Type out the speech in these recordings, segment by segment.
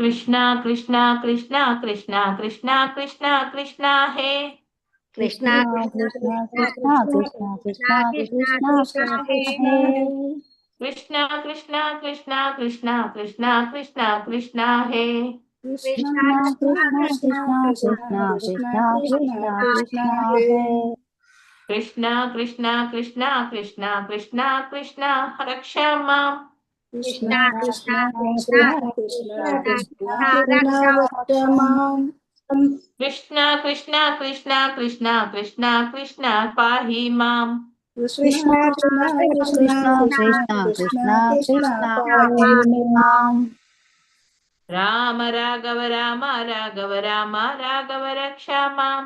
कृष्णा कृष्णा कृष्णा कृष्णा कृष्णा कृष्णा कृष्णा हे कृष्णा कृष्णा कृष्णा कृष्णा कृष्णा कृष्णा कृष्णा कृष्णा कृष्णा कृष्णा कृष्णा कृष्णा कृष्णा कृष्णा कृष्णा हे कृष्णा कृष्णा कृष्णा कृष्णा कृष्णा कृष्णा कृष्णा है कृष्णा कृष्णा कृष्णा कृष्णा कृष्णा कृष्णा रक्षा मां कृष्णा कृष्णा कृष्णा कृष्णा कृष्णा कृष्णा रक्षा मां कृष्णा कृष्णा कृष्णा कृष्णा कृष्णा कृष्णा पाहि मां कृष्णा कृष्णा कृष्णा कृष्णा कृष्णा कृष्णा पाहि मां राम राघव राम राघव राम राघव रक्षा मां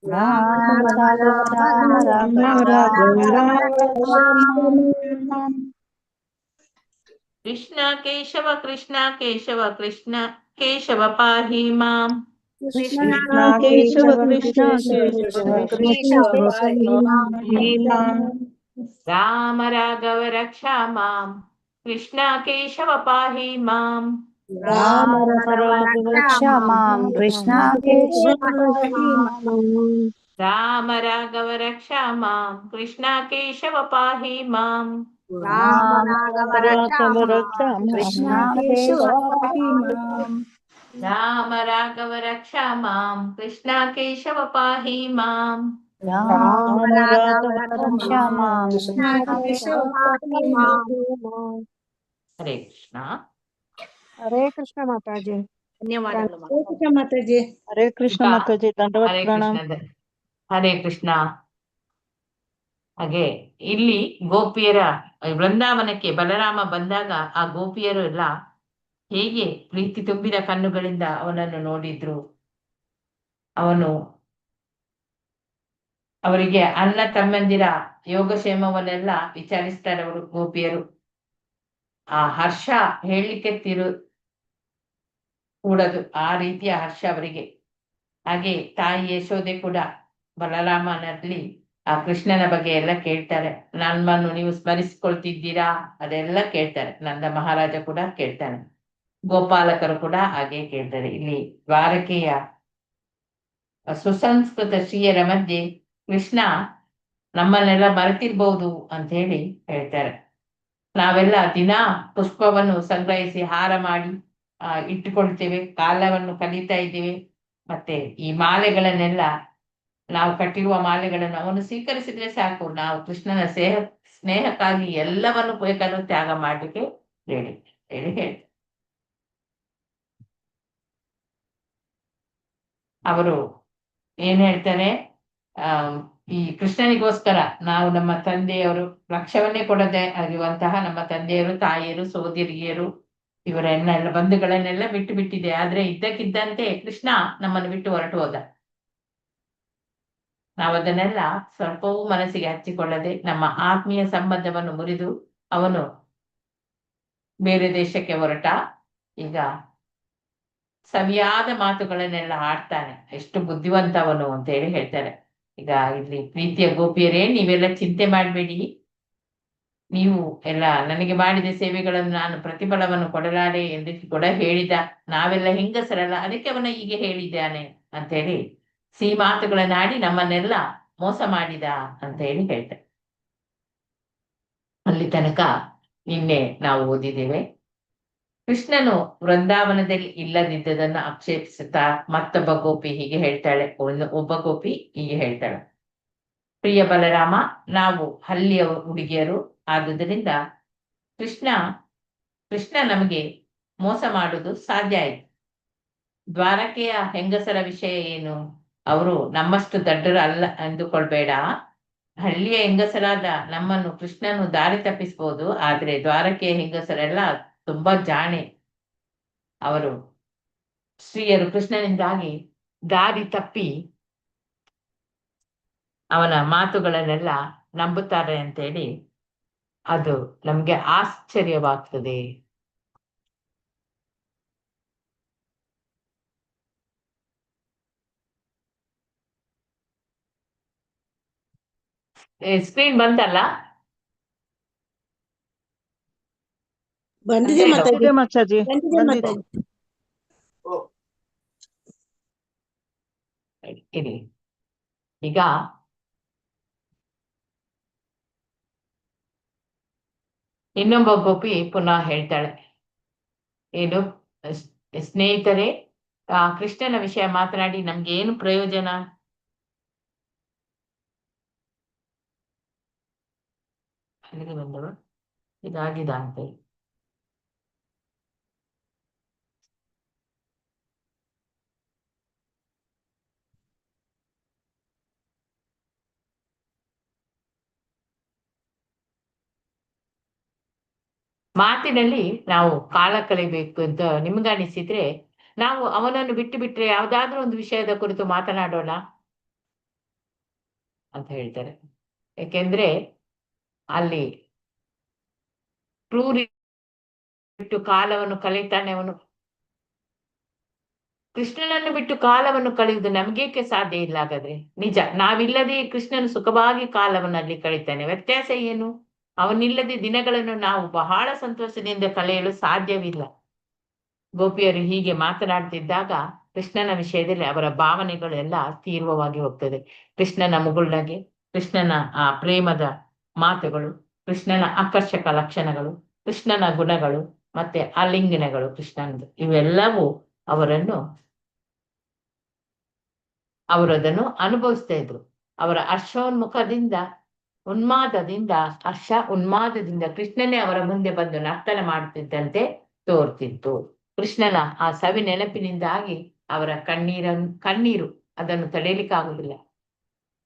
राम राघव राम राघव राम राम रक्षा मां कृष्ण केशव कृष्ण केशव कृष्ण केशव पाहि मां कृष्णा केशव कृष्णा केशव केशव पाहि मां राम राघव रक्षा मां कृष्ण केशव पाहि मां राम राघव रक्षा मां कृष्णा केशव पाहि मां राम राघव रक्षा मां कृष्ण केशव पाहि मां राम राघव रक्षा मां कृष्णा केशव पाहि मां राम राघव रक्षा मां कृष्ण केशव पाहि मां राम राघव रक्षा मां कृष्णा केशव पाहि मां हरे कृष्ण हरे कृष्ण माताजी ಧನ್ಯವಾದಗಳು हरे कृष्ण माताजी हरे कृष्ण ಈಗ माताजी दंडवत ಹರೇ प्रणाम ಕೃಷ್ಣ ಹರೇ ಕೃಷ್ಣ ಹಾಗೆ ಇಲ್ಲಿ ಗೋಪಿಯರ ವೃಂದಾವನಕ್ಕೆ ಬಲರಾಮ ಬಂದಾಗ ಆ ಗೋಪಿಯರು ಎಲ್ಲ ಹೇಗೆ ಪ್ರೀತಿ ತುಂಬಿದ ಕಣ್ಣುಗಳಿಂದ ಅವನನ್ನು ನೋಡಿದ್ರು. ಅವನು ಅವರಿಗೆ ಅಣ್ಣ ತಮ್ಮಂದಿರ ಯೋಗಕ್ಷೇಮವನ್ನೆಲ್ಲ ವಿಚಾರಿಸ್ತಾರೆ ಅವರು ಗೋಪಿಯರು. ಆ ಹರ್ಷ ಹೇಳಲಿಕ್ಕೆ ಕೂಡದು, ಆ ರೀತಿಯ ಹರ್ಷ ಅವರಿಗೆ. ಹಾಗೆ ತಾಯಿ ಯಶೋದೆ ಕೂಡ ಬಲರಾಮನಲ್ಲಿ ಆ ಕೃಷ್ಣನ ಬಗ್ಗೆ ಎಲ್ಲ ಕೇಳ್ತಾರೆ. ನನ್ನನ್ನು ನೀವು ಸ್ಮರಿಸಿಕೊಳ್ತಿದ್ದೀರಾ ಅದೆಲ್ಲ ಕೇಳ್ತಾರೆ. ನಂದ ಮಹಾರಾಜ ಕೂಡ ಕೇಳ್ತಾನೆ, ಗೋಪಾಲಕರು ಕೂಡ ಹಾಗೆ ಕೇಳ್ತಾರೆ. ಇಲ್ಲಿ ದ್ವಾರಕೆಯ ಸುಸಂಸ್ಕೃತ ಸ್ತ್ರೀಯರ ಮಧ್ಯೆ ಕೃಷ್ಣ ನಮ್ಮನ್ನೆಲ್ಲ ಮರೆತಿರ್ಬಹುದು ಅಂತ ಹೇಳಿ ಹೇಳ್ತಾರೆ. ನಾವೆಲ್ಲ ದಿನಾ ಪುಷ್ಪವನ್ನು ಸಂಗ್ರಹಿಸಿ ಹಾರ ಮಾಡಿ ಇಟ್ಟುಕೊಳ್ತೇವೆ, ಕಾಲವನ್ನು ಕಳೀತಾ ಇದ್ದೇವೆ. ಮತ್ತೆ ಈ ಮಾಲೆಗಳನ್ನೆಲ್ಲ ನಾವು ಕಟ್ಟಿರುವ ಮಾಲೆಗಳನ್ನು ಅವನು ಸ್ವೀಕರಿಸಿದ್ರೆ ಸಾಕು, ನಾವು ಕೃಷ್ಣನ ಸ್ನೇಹಕ್ಕಾಗಿ ಎಲ್ಲವನ್ನು ಬೇಕಾದ್ರೂ ತ್ಯಾಗ ಮಾಡಲಿಕ್ಕೆ ರೆಡಿ ಹೇಳಿ ಹೇಳ್ತಾರೆ. ಅವರು ಏನ್ ಹೇಳ್ತಾರೆ, ಈ ಕೃಷ್ಣನಿಗೋಸ್ಕರ ನಾವು ನಮ್ಮ ತಂದೆಯವರು ಲಕ್ಷ್ಯವನ್ನೇ ಕೊಡದೆ ಆಗಿರುವಂತಹ ನಮ್ಮ ತಂದೆಯರು, ತಾಯಿಯರು, ಸೋದರಿಯರು ಇವರನ್ನೆಲ್ಲ ಬಂಧುಗಳನ್ನೆಲ್ಲ ಬಿಟ್ಟು ಬಿಟ್ಟಿದೆ. ಆದ್ರೆ ಇದ್ದಕ್ಕಿದ್ದಂತೆ ಕೃಷ್ಣ ನಮ್ಮನ್ನು ಬಿಟ್ಟು ಹೊರಟು ಹೋದ. ನಾವದನ್ನೆಲ್ಲ ಸ್ವಲ್ಪವೂ ಮನಸ್ಸಿಗೆ ಹಚ್ಚಿಕೊಳ್ಳದೆ ನಮ್ಮ ಆತ್ಮೀಯ ಸಂಬಂಧವನ್ನು ಮುರಿದು ಅವನು ಬೇರೆ ದೇಶಕ್ಕೆ ಹೊರಟ. ಈಗ ಸವಿಯಾದ ಮಾತುಗಳನ್ನೆಲ್ಲ ಆಡ್ತಾನೆ, ಎಷ್ಟು ಬುದ್ಧಿವಂತವನು ಅಂತ ಹೇಳಿ ಹೇಳ್ತಾರೆ. ಈಗ ಇಲ್ಲಿ ಪ್ರೀತಿಯ ಗೋಪಿಯರೇ, ನೀವೆಲ್ಲ ಚಿಂತೆ ಮಾಡಬೇಡಿ, ನೀವು ಎಲ್ಲ ನನಗೆ ಮಾಡಿದ ಸೇವೆಗಳನ್ನು ನಾನು ಪ್ರತಿಫಲವನ್ನು ಕೊಡಲಾರೆ ಎಂದು ಕೂಡ ಹೇಳಿದ. ನಾವೆಲ್ಲ ಹೆಂಗಸರಲ್ಲ, ಅದಕ್ಕೆ ಅವನ ಹೀಗೆ ಹೇಳಿದ್ದಾನೆ ಅಂತ ಹೇಳಿ ಸಿಹಿ ಮಾತುಗಳನ್ನಾಡಿ ನಮ್ಮನ್ನೆಲ್ಲ ಮೋಸ ಮಾಡಿದ ಅಂತ ಹೇಳಿ ಹೇಳ್ತಾರೆ. ಅಲ್ಲಿ ತನಕ ನಿನ್ನೆ ನಾವು ಓದಿದ್ದೇವೆ. ಕೃಷ್ಣನು ವೃಂದಾವನದಲ್ಲಿ ಇಲ್ಲದಿದ್ದದನ್ನು ಆಕ್ಷೇಪಿಸುತ್ತಾ ಮತ್ತೊಬ್ಬ ಗೋಪಿ ಹೀಗೆ ಹೇಳ್ತಾಳೆ, ಒಬ್ಬ ಗೋಪಿ ಹೀಗೆ ಹೇಳ್ತಾಳೆ, ಪ್ರಿಯ ಬಲರಾಮ, ನಾವು ಹಳ್ಳಿಯ ಹುಡುಗಿಯರು, ಆದುದರಿಂದ ಕೃಷ್ಣ ನಮಗೆ ಮೋಸ ಮಾಡುವುದು ಸಾಧ್ಯ ಆಯ್ತು. ದ್ವಾರಕೆಯ ಹೆಂಗಸರ ವಿಷಯ ಏನು, ಅವರು ನಮ್ಮಷ್ಟು ದಡ್ಡರು ಅಲ್ಲ ಅಂದುಕೊಳ್ಬೇಡ. ಹಳ್ಳಿಯ ಹೆಂಗಸರಾದ ನಮ್ಮನ್ನು ಕೃಷ್ಣನು ದಾರಿ ತಪ್ಪಿಸ್ಬೋದು, ಆದ್ರೆ ದ್ವಾರಕೆಯ ಹೆಂಗಸರೆಲ್ಲ ತುಂಬಾ ಜಾಣೆ. ಅವರು ಸ್ತ್ರೀಯರು ಕೃಷ್ಣನಿಂದಾಗಿ ದಾರಿ ತಪ್ಪಿ ಅವನ ಮಾತುಗಳನ್ನೆಲ್ಲ ನಂಬುತ್ತಾರೆ ಅಂತೇಳಿ ಅದು ನಮ್ಗೆ ಆಶ್ಚರ್ಯವಾಗ್ತದೆ. ಸ್ಕ್ರೀನ್ ಬಂತಲ್ಲ? ಬಂದಿದೆ ಮಾತಾಜಿ, ಬಂದಿದೆ ಮಾತಾಜಿ, ಬಂದಿದೆ ಬಂದಿದೆ. ಮಾತಾಜಿ. ಇರಿ. ಈಗ ಇನ್ನೊಬ್ಬ ಗೋಪಿ ಪುನಃ ಹೇಳ್ತಾಳೆ, ಏನು ಸ್ನೇಹಿತರೆ, ಕೃಷ್ಣನ ವಿಷಯ ಮಾತನಾಡಿ ನಮ್ಗೆ ಏನು ಪ್ರಯೋಜನ? ಅಲ್ಲಿಗೆ ಬಂದವ ಇದಾಗಿದ ಅಂತ. ಮಾತಿನಲ್ಲಿ ನಾವು ಕಾಲ ಕಳಿಬೇಕು ಅಂತ ನಿಮ್ಗನಿಸಿದ್ರೆ ನಾವು ಅವನನ್ನು ಬಿಟ್ಟು ಬಿಟ್ರೆ ಯಾವ್ದಾದ್ರೂ ಒಂದು ವಿಷಯದ ಕುರಿತು ಮಾತನಾಡೋಣ ಅಂತ ಹೇಳ್ತಾರೆ. ಯಾಕೆಂದ್ರೆ ಅಲ್ಲಿ ಕ್ರೂರಿ ಬಿಟ್ಟು ಕಾಲವನ್ನು ಕಳೀತಾನೆ ಅವನು. ಕೃಷ್ಣನನ್ನು ಬಿಟ್ಟು ಕಾಲವನ್ನು ಕಳೆಯುವುದು ನಮ್ಗೇಕೆ ಸಾಧ್ಯ ಇಲ್ಲ? ಹಾಗಾದ್ರೆ ನಿಜ, ನಾವಿಲ್ಲದೆ ಕೃಷ್ಣನು ಸುಖವಾಗಿ ಕಾಲವನ್ನು ಅಲ್ಲಿ ಕಳೀತಾನೆ. ವ್ಯತ್ಯಾಸ ಏನು? ಅವನಿಲ್ಲದೆ ದಿನಗಳನ್ನು ನಾವು ಬಹಳ ಸಂತೋಷದಿಂದ ಕಳೆಯಲು ಸಾಧ್ಯವಿಲ್ಲ. ಗೋಪಿಯರು ಹೀಗೆ ಮಾತನಾಡ್ತಿದ್ದಾಗ ಕೃಷ್ಣನ ವಿಷಯದಲ್ಲಿ ಅವರ ಭಾವನೆಗಳೆಲ್ಲ ತೀವ್ರವಾಗಿ ಹೋಗ್ತದೆ. ಕೃಷ್ಣನ ಮುಗುಳ್ನಗೆ, ಕೃಷ್ಣನ ಆ ಪ್ರೇಮದ ಮಾತುಗಳು, ಕೃಷ್ಣನ ಆಕರ್ಷಕ ಲಕ್ಷಣಗಳು, ಕೃಷ್ಣನ ಗುಣಗಳು, ಮತ್ತೆ ಆಲಿಂಗನಗಳು ಕೃಷ್ಣನದು, ಇವೆಲ್ಲವೂ ಅವರದನ್ನು ಅನುಭವಿಸ್ತಾ ಇದ್ರು. ಅವರ ಉನ್ಮಾದದಿಂದ ಕೃಷ್ಣನೇ ಅವರ ಮುಂದೆ ಬಂದು ನರ್ತನ ಮಾಡುತ್ತಿದ್ದಂತೆ ತೋರ್ತಿತ್ತು. ಕೃಷ್ಣನ ಆ ಸವಿ ನೆನಪಿನಿಂದಾಗಿ ಅವರ ಕಣ್ಣೀರು ಅದನ್ನು ತಡೆಯಲಿಕ್ಕಾಗುವುದಿಲ್ಲ.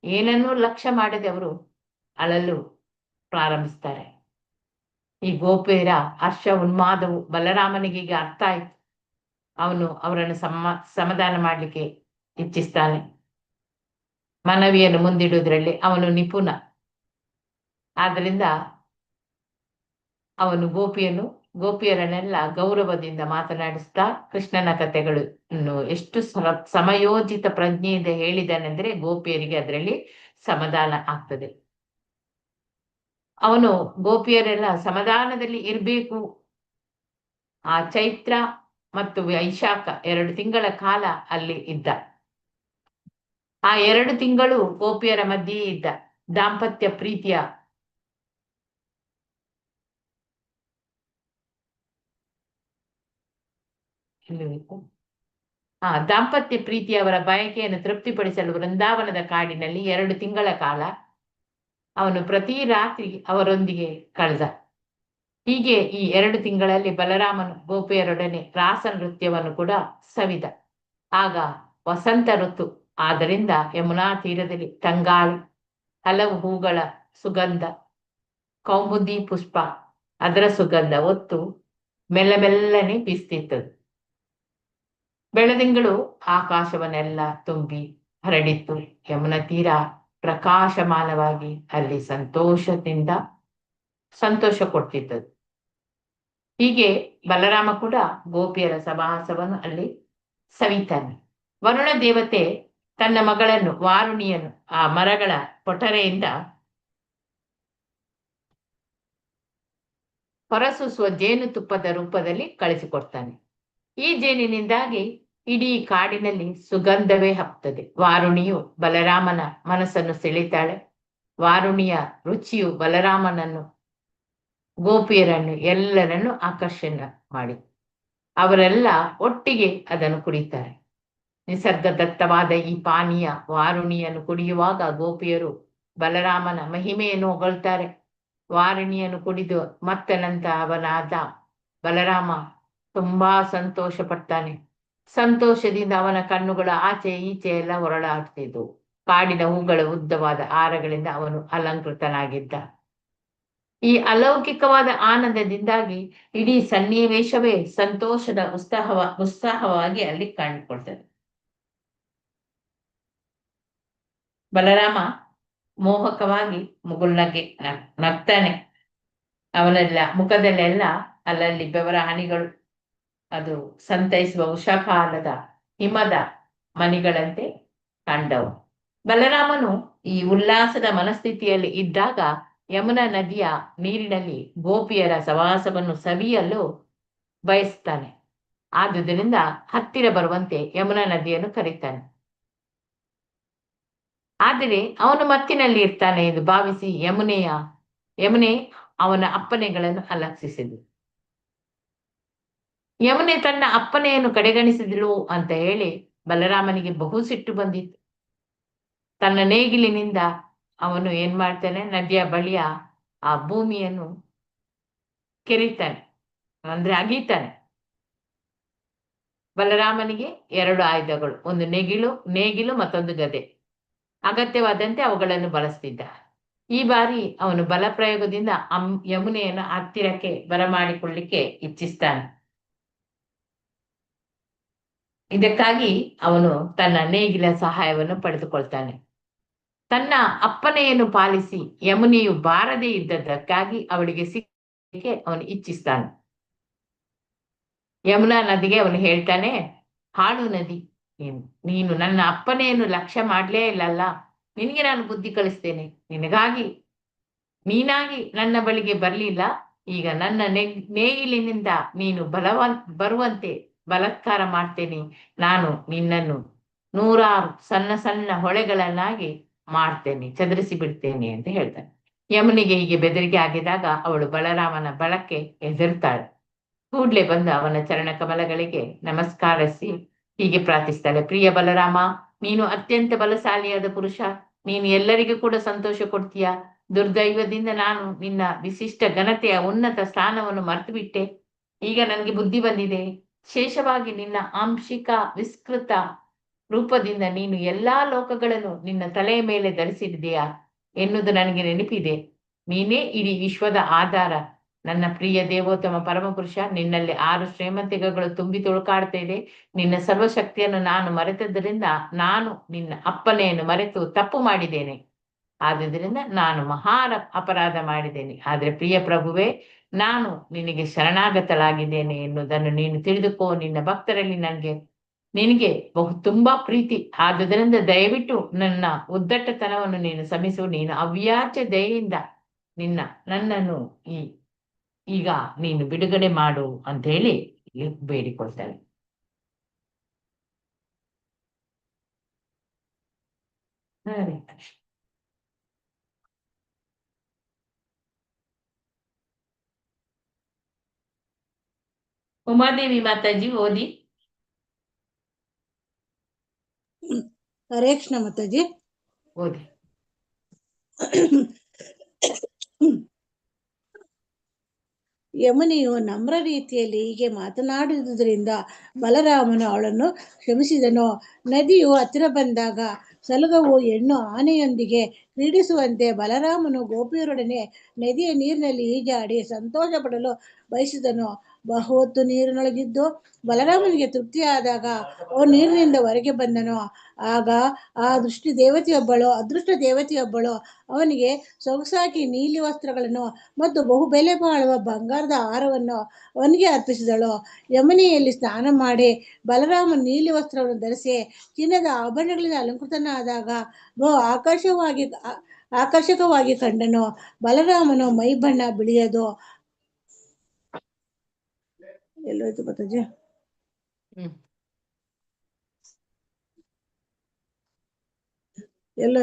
ಏನನ್ನೂ ಲಕ್ಷ್ಯ ಮಾಡದೆ ಅವರು ಅಳಲು ಪ್ರಾರಂಭಿಸ್ತಾರೆ. ಈ ಗೋಪಿಯರ ಉನ್ಮಾದವು ಬಲರಾಮನಿಗೆ ಈಗ ಅರ್ಥ ಆಯ್ತು. ಅವನು ಅವರನ್ನು ಸಮಾಧಾನ ಮಾಡ್ಲಿಕ್ಕೆ ಇಚ್ಛಿಸ್ತಾನೆ. ಮನವಿಯನ್ನು ಮುಂದಿಡುವುದರಲ್ಲಿ ಅವನು ನಿಪುಣ. ಆದ್ರಿಂದ ಅವನು ಗೋಪಿಯರನ್ನೆಲ್ಲ ಗೌರವದಿಂದ ಮಾತನಾಡಿಸ್ತಾ ಕೃಷ್ಣನ ಕಥೆಗಳು ಎಷ್ಟು ಸಮಯೋಚಿತ ಪ್ರಜ್ಞೆಯಿಂದ ಹೇಳಿದಾನೆಂದ್ರೆ ಗೋಪಿಯರಿಗೆ ಅದರಲ್ಲಿ ಸಮಾಧಾನ ಆಗ್ತದೆ. ಅವನು ಗೋಪಿಯರೆಲ್ಲ ಸಮಾಧಾನದಲ್ಲಿ ಇರ್ಬೇಕು. ಆ ಚೈತ್ರ ಮತ್ತು ವೈಶಾಖ 2 ತಿಂಗಳ ಕಾಲ ಅಲ್ಲಿ ಇದ್ದ. ಆ 2 ತಿಂಗಳು ಗೋಪಿಯರ ಮಧ್ಯೆ ಇದ್ದ ದಾಂಪತ್ಯ ಪ್ರೀತಿಯ ದಾಂಪತ್ಯ ಪ್ರೀತಿಯವರ ಬಯಕೆಯನ್ನು ತೃಪ್ತಿಪಡಿಸಲು ವೃಂದಾವನದ ಕಾಡಿನಲ್ಲಿ 2 ತಿಂಗಳ ಕಾಲ ಅವನು ಪ್ರತಿ ರಾತ್ರಿ ಅವರೊಂದಿಗೆ ಕಳೆದ. ಹೀಗೆ ಈ 2 ತಿಂಗಳಲ್ಲಿ ಬಲರಾಮನು ಗೋಪಿಯರೊಡನೆ ರಾಸ ನೃತ್ಯವನ್ನು ಕೂಡ ಸವಿದ. ಆಗ ವಸಂತ ಋತು ಆದ್ದರಿಂದ ಯಮುನಾ ತೀರದಲ್ಲಿ ತಂಗಾಳಿ, ಹಲವು ಹೂಗಳ ಸುಗಂಧ, ಕೌಮುದಿ ಪುಷ್ಪ ಅದರ ಸುಗಂಧ ಹೊತ್ತು ಮೆಲ್ಲನೆ ಬೀಸ್ತಿತ್ತು. ಬೆಳದಿಂಗಳು ಆಕಾಶವನ್ನೆಲ್ಲ ತುಂಬಿ ಹರಡಿತ್ತು. ಯಮುನಾ ತೀರ ಪ್ರಕಾಶಮಾನವಾಗಿ ಅಲ್ಲಿ ಸಂತೋಷ ಕೊಡ್ತಿದ್ದದು. ಹೀಗೆ ಬಲರಾಮ ಕೂಡ ಗೋಪಿಯರ ಸಹವಾಸವನ್ನು ಅಲ್ಲಿ ಸವಿತಾನೆ. ವರುಣ ದೇವತೆ ತನ್ನ ಮಗಳನ್ನು ವಾರುಣಿಯನ್ನು ಆ ಮರಗಳ ಪೊಟರೆಯಿಂದ ಹೊರಸೂಸುವ ಜೇನುತುಪ್ಪದ ರೂಪದಲ್ಲಿ ಕಳಿಸಿಕೊಡ್ತಾನೆ. ಈ ಜೇನಿನಿಂದಾಗಿ ಇಡೀ ಕಾಡಿನಲ್ಲಿ ಸುಗಂಧವೇ ಹಬ್ತದೆ. ವಾರುಣಿಯು ಬಲರಾಮನ ಮನಸ್ಸನ್ನು ಸೆಳೀತಾಳೆ. ವಾರುಣಿಯ ರುಚಿಯು ಬಲರಾಮನನ್ನು, ಗೋಪಿಯರನ್ನು ಎಲ್ಲರನ್ನು ಆಕರ್ಷಣೆ ಮಾಡಿ ಅವರೆಲ್ಲ ಒಟ್ಟಿಗೆ ಅದನ್ನು ಕುಡಿತಾರೆ. ನಿಸರ್ಗದತ್ತವಾದ ಈ ಪಾನೀಯ ವಾರುಣಿಯನ್ನು ಕುಡಿಯುವಾಗ ಗೋಪಿಯರು ಬಲರಾಮನ ಮಹಿಮೆಯನ್ನು ಹೊಗಳ್ತಾರೆ. ವಾರುಣಿಯನ್ನು ಕುಡಿದು ಮತ್ತನಂತ ಅವನಾದ ಬಲರಾಮ ತುಂಬಾ ಸಂತೋಷ ಪಡ್ತಾನೆ. ಸಂತೋಷದಿಂದ ಅವನ ಕಣ್ಣುಗಳು ಆಚೆ ಈಚೆ ಎಲ್ಲ ಹೊರಳಾಡ್ತಿದ್ವು. ಕಾಡಿನ ಹೂಗಳ ಉದ್ದವಾದ ಹಾರಗಳಿಂದ ಅವನು ಅಲಂಕೃತನಾಗಿದ್ದ. ಈ ಅಲೌಕಿಕವಾದ ಆನಂದದಿಂದಾಗಿ ಇಡೀ ಸನ್ನಿವೇಶವೇ ಸಂತೋಷದ ಉತ್ಸಾಹವಾಗಿ ಅಲ್ಲಿ ಕಂಡುಕೊಳ್ತದೆ. ಬಲರಾಮ ಮೋಹಕವಾಗಿ ಮುಗುಳ್ನಗೆ ನಗ್ತಾನೆ. ಅವನೆಲ್ಲ ಮುಖದಲ್ಲೆಲ್ಲ ಅಲ್ಲಲ್ಲಿ ಬೆವರ ಹನಿಗಳು ಅದು ಸಂತೈಸುವ ಉಷಾಕಾಲದ ಹಿಮದ ಮಣಿಗಳಂತೆ ಕಂಡವು. ಬಲರಾಮನು ಈ ಉಲ್ಲಾಸದ ಮನಸ್ಥಿತಿಯಲ್ಲಿ ಇದ್ದಾಗ ಯಮುನಾ ನದಿಯ ನೀರಿನಲ್ಲಿ ಗೋಪಿಯರ ಸವಾಸವನ್ನು ಸವಿಯಲು ಬಯಸ್ತಾನೆ. ಆದುದರಿಂದ ಹತ್ತಿರ ಬರುವಂತೆ ಯಮುನಾ ನದಿಯನ್ನು ಕರೀತಾನೆ. ಆದರೆ ಅವನು ಮತ್ತಿನಲ್ಲಿ ಇರ್ತಾನೆ ಎಂದು ಭಾವಿಸಿ ಯಮುನೆ ಅವನ ಅಪ್ಪಣೆಗಳನ್ನು ಅಲಕ್ಷಿಸಿದಳು. ಯಮುನೆ ತನ್ನ ಅಪ್ಪನೆಯನ್ನು ಕಡೆಗಣಿಸಿದಳು ಅಂತ ಹೇಳಿ ಬಲರಾಮನಿಗೆ ಬಹು ಸಿಟ್ಟು ಬಂದಿತ್ತು. ತನ್ನ ನೇಗಿಲಿನಿಂದ ಅವನು ಏನ್ ಮಾಡ್ತಾನೆ, ನದಿಯ ಬಳಿಯ ಆ ಭೂಮಿಯನ್ನು ಕೆರಿತಾನೆ, ಅಂದ್ರೆ ಅಗೀತಾನೆ. ಬಲರಾಮನಿಗೆ 2 ಆಯುಧಗಳು, ಒಂದು ನೇಗಿಲು ಮತ್ತೊಂದು ಗದೆ. ಅಗತ್ಯವಾದಂತೆ ಅವುಗಳನ್ನು ಬಳಸ್ತಿದ್ದ. ಈ ಬಾರಿ ಅವನು ಬಲ ಪ್ರಯೋಗದಿಂದ ಯಮುನೆಯನ್ನು ಹತ್ತಿರಕ್ಕೆ ಬರಮಾಡಿಕೊಳ್ಳಿಕ್ಕೆ ಇಚ್ಛಿಸ್ತಾನೆ. ಇದಕ್ಕಾಗಿ ಅವನು ತನ್ನ ನೇಗಿಲ ಸಹಾಯವನ್ನು ಪಡೆದುಕೊಳ್ತಾನೆ. ತನ್ನ ಅಪ್ಪನೆಯನ್ನು ಪಾಲಿಸಿ ಯಮುನೆಯು ಬಾರದೇ ಇದ್ದದಕ್ಕಾಗಿ ಅವಳಿಗೆ ಸಿಕ್ಕಕ್ಕೆ ಅವನು ಇಚ್ಛಿಸ್ತಾನೆ. ಯಮುನಾ ನದಿಗೆ ಅವನು ಹೇಳ್ತಾನೆ, ಹಾಳು ನದಿ, ನೀನು ನನ್ನ ಅಪ್ಪನೆಯನ್ನು ಲಕ್ಷ್ಯ ಮಾಡ್ಲೇ ಇಲ್ಲಲ್ಲ, ನಿನಗೆ ನಾನು ಬುದ್ಧಿ ಕಲಿಸ್ತೇನೆ. ನೀನಾಗಿ ನನ್ನ ಬಳಿಗೆ ಬರ್ಲಿಲ್ಲ, ಈಗ ನನ್ನ ನೇಗಿಲಿನಿಂದ ನೀನು ಬರುವಂತೆ ಬಲಾತ್ಕಾರ ಮಾಡ್ತೇನೆ. ನಾನು ನಿನ್ನನ್ನು 100 ಸಣ್ಣ ಸಣ್ಣ ಹೊಳೆಗಳನ್ನಾಗಿ ಮಾಡ್ತೇನೆ, ಚದುರಿಸಿ ಬಿಡ್ತೇನೆ ಅಂತ ಹೇಳ್ತಾನೆ. ಯಮುನಿಗೆ ಹೀಗೆ ಬೆದರಿಕೆ ಆಗಿದಾಗ ಅವಳು ಬಲರಾಮನ ಬಲಕ್ಕೆ ಹೆದರ್ತಾಳೆ. ಕೂಡ್ಲೆ ಬಂದು ಅವನ ಚರಣ ಕಮಲಗಳಿಗೆ ನಮಸ್ಕರಿಸಿ ಹೀಗೆ ಪ್ರಾರ್ಥಿಸ್ತಾಳೆ, ಪ್ರಿಯ ಬಲರಾಮ, ನೀನು ಅತ್ಯಂತ ಬಲಶಾಲಿಯಾದ ಪುರುಷ, ನೀನು ಎಲ್ಲರಿಗೂ ಕೂಡ ಸಂತೋಷ ಕೊಡ್ತೀಯ. ದುರ್ದೈವದಿಂದ ನಾನು ನಿನ್ನ ವಿಶಿಷ್ಟ ಘನತೆಯ ಉನ್ನತ ಸ್ಥಾನವನ್ನು ಮರೆತು ಬಿಟ್ಟೆ. ಈಗ ನನಗೆ ಬುದ್ಧಿ ಬಂದಿದೆ. ಶೇಷವಾಗಿ ನಿನ್ನ ಆಂಶಿಕ ವಿಸ್ಕೃತ ರೂಪದಿಂದ ನೀನು ಎಲ್ಲಾ ಲೋಕಗಳನ್ನು ನಿನ್ನ ತಲೆಯ ಮೇಲೆ ಧರಿಸಿದೆಯಾ ಎನ್ನುವುದು ನನಗೆ ನೆನಪಿದೆ. ನೀನೇ ಇಡೀ ವಿಶ್ವದ ಆಧಾರ. ನನ್ನ ಪ್ರಿಯ ದೇವೋತ್ತಮ ಪರಮಪುರುಷ, ನಿನ್ನಲ್ಲಿ 6 ಶ್ರೀಮಂತಿಕೆಗಳು ತುಂಬಿ ತುಳುಕಾಡ್ತಾ ಇದೆ. ನಿನ್ನ ಸರ್ವಶಕ್ತಿಯನ್ನು ನಾನು ಮರೆತದ್ದರಿಂದ ನಾನು ನಿನ್ನ ಅಪ್ಪನೆಯನ್ನು ಮರೆತು ತಪ್ಪು ಮಾಡಿದ್ದೇನೆ. ಆದುದರಿಂದ ನಾನು ಮಹಾ ಅಪರಾಧ ಮಾಡಿದ್ದೇನೆ. ಆದರೆ ಪ್ರಿಯ ಪ್ರಭುವೇ, ನಾನು ನಿನಗೆ ಶರಣಾಗತಳಾಗಿದ್ದೇನೆ ಎನ್ನುವುದನ್ನು ನೀನು ತಿಳಿದುಕೋ. ನಿನ್ನ ಭಕ್ತರಲ್ಲಿ ನಿನಗೆ ತುಂಬಾ ಪ್ರೀತಿ. ಆದುದರಿಂದ ದಯವಿಟ್ಟು ನನ್ನ ಉದ್ದಟತನವನ್ನು ನೀನು ಕ್ಷಮಿಸು. ನೀನು ಅವ್ಯಾಚ್ಯ ದಯೆಯಿಂದ ನನ್ನನ್ನು ಈಗ ನೀನು ಬಿಡುಗಡೆ ಮಾಡು ಅಂತ ಹೇಳಿ ಬೇಡಿಕೊಳ್ತಾನೆ. ಹರೇ ಕೃಷ್ಣ. ಉಮಾದೇವಿ ಮಾತಾಜಿ ಓದಿ. ಹರೇ ಕೃಷ್ಣ ಮಾತಾಜಿ. ಓದಿ. ಯಮುನೆಯು ನಮ್ರ ರೀತಿಯಲ್ಲಿ ಹೀಗೆ ಮಾತನಾಡಿದುದರಿಂದ ಬಲರಾಮನು ಅವಳನ್ನು ಕ್ಷಮಿಸಿದನು. ನದಿಯು ಹತ್ತಿರ ಬಂದಾಗ ಸಲಗವು ಹೆಣ್ಣು ಆನೆಯೊಂದಿಗೆ ಕ್ರೀಡಿಸುವಂತೆ ಬಲರಾಮನು ಗೋಪಿಯರೊಡನೆ ನದಿಯ ನೀರಿನಲ್ಲಿ ಈಜಾಡಿ ಸಂತೋಷ ಪಡಲು ಬಯಸಿದನು. ಬಹುಹೊತ್ತು ನೀರಿನೊಳಗಿದ್ದು ಬಲರಾಮನಿಗೆ ತೃಪ್ತಿಯಾದಾಗ ಅವನು ನೀರಿನಿಂದ ಹೊರಗೆ ಬಂದನು. ಆಗ ಅದೃಷ್ಟ ದೇವತೆಯೊಬ್ಬಳು ಅವನಿಗೆ ಸೊಗಸಾಗಿ ನೀಲಿ ವಸ್ತ್ರಗಳನ್ನು ಮತ್ತು ಬಹು ಬೆಲೆ ಬಾಳುವ ಬಂಗಾರದ ಹಾರವನ್ನು ಅವನಿಗೆ ಅರ್ಪಿಸಿದಳು. ಯಮುನೆಯಲ್ಲಿ ಸ್ನಾನ ಮಾಡಿ ಬಲರಾಮ ನೀಲಿ ವಸ್ತ್ರವನ್ನು ಧರಿಸಿ ಚಿನ್ನದ ಆಭರಣಗಳಿಂದ ಅಲಂಕೃತನಾದಾಗ ಬಹು ಆಕರ್ಷಕವಾಗಿ ಕಂಡನು. ಬಲರಾಮನು ಮೈ ಬಣ್ಣ ಬಿಳಿಯದು. ಎಲ್ಲೋಯ್ತು ಮಾತಾಜಿ? ಎಲ್ಲ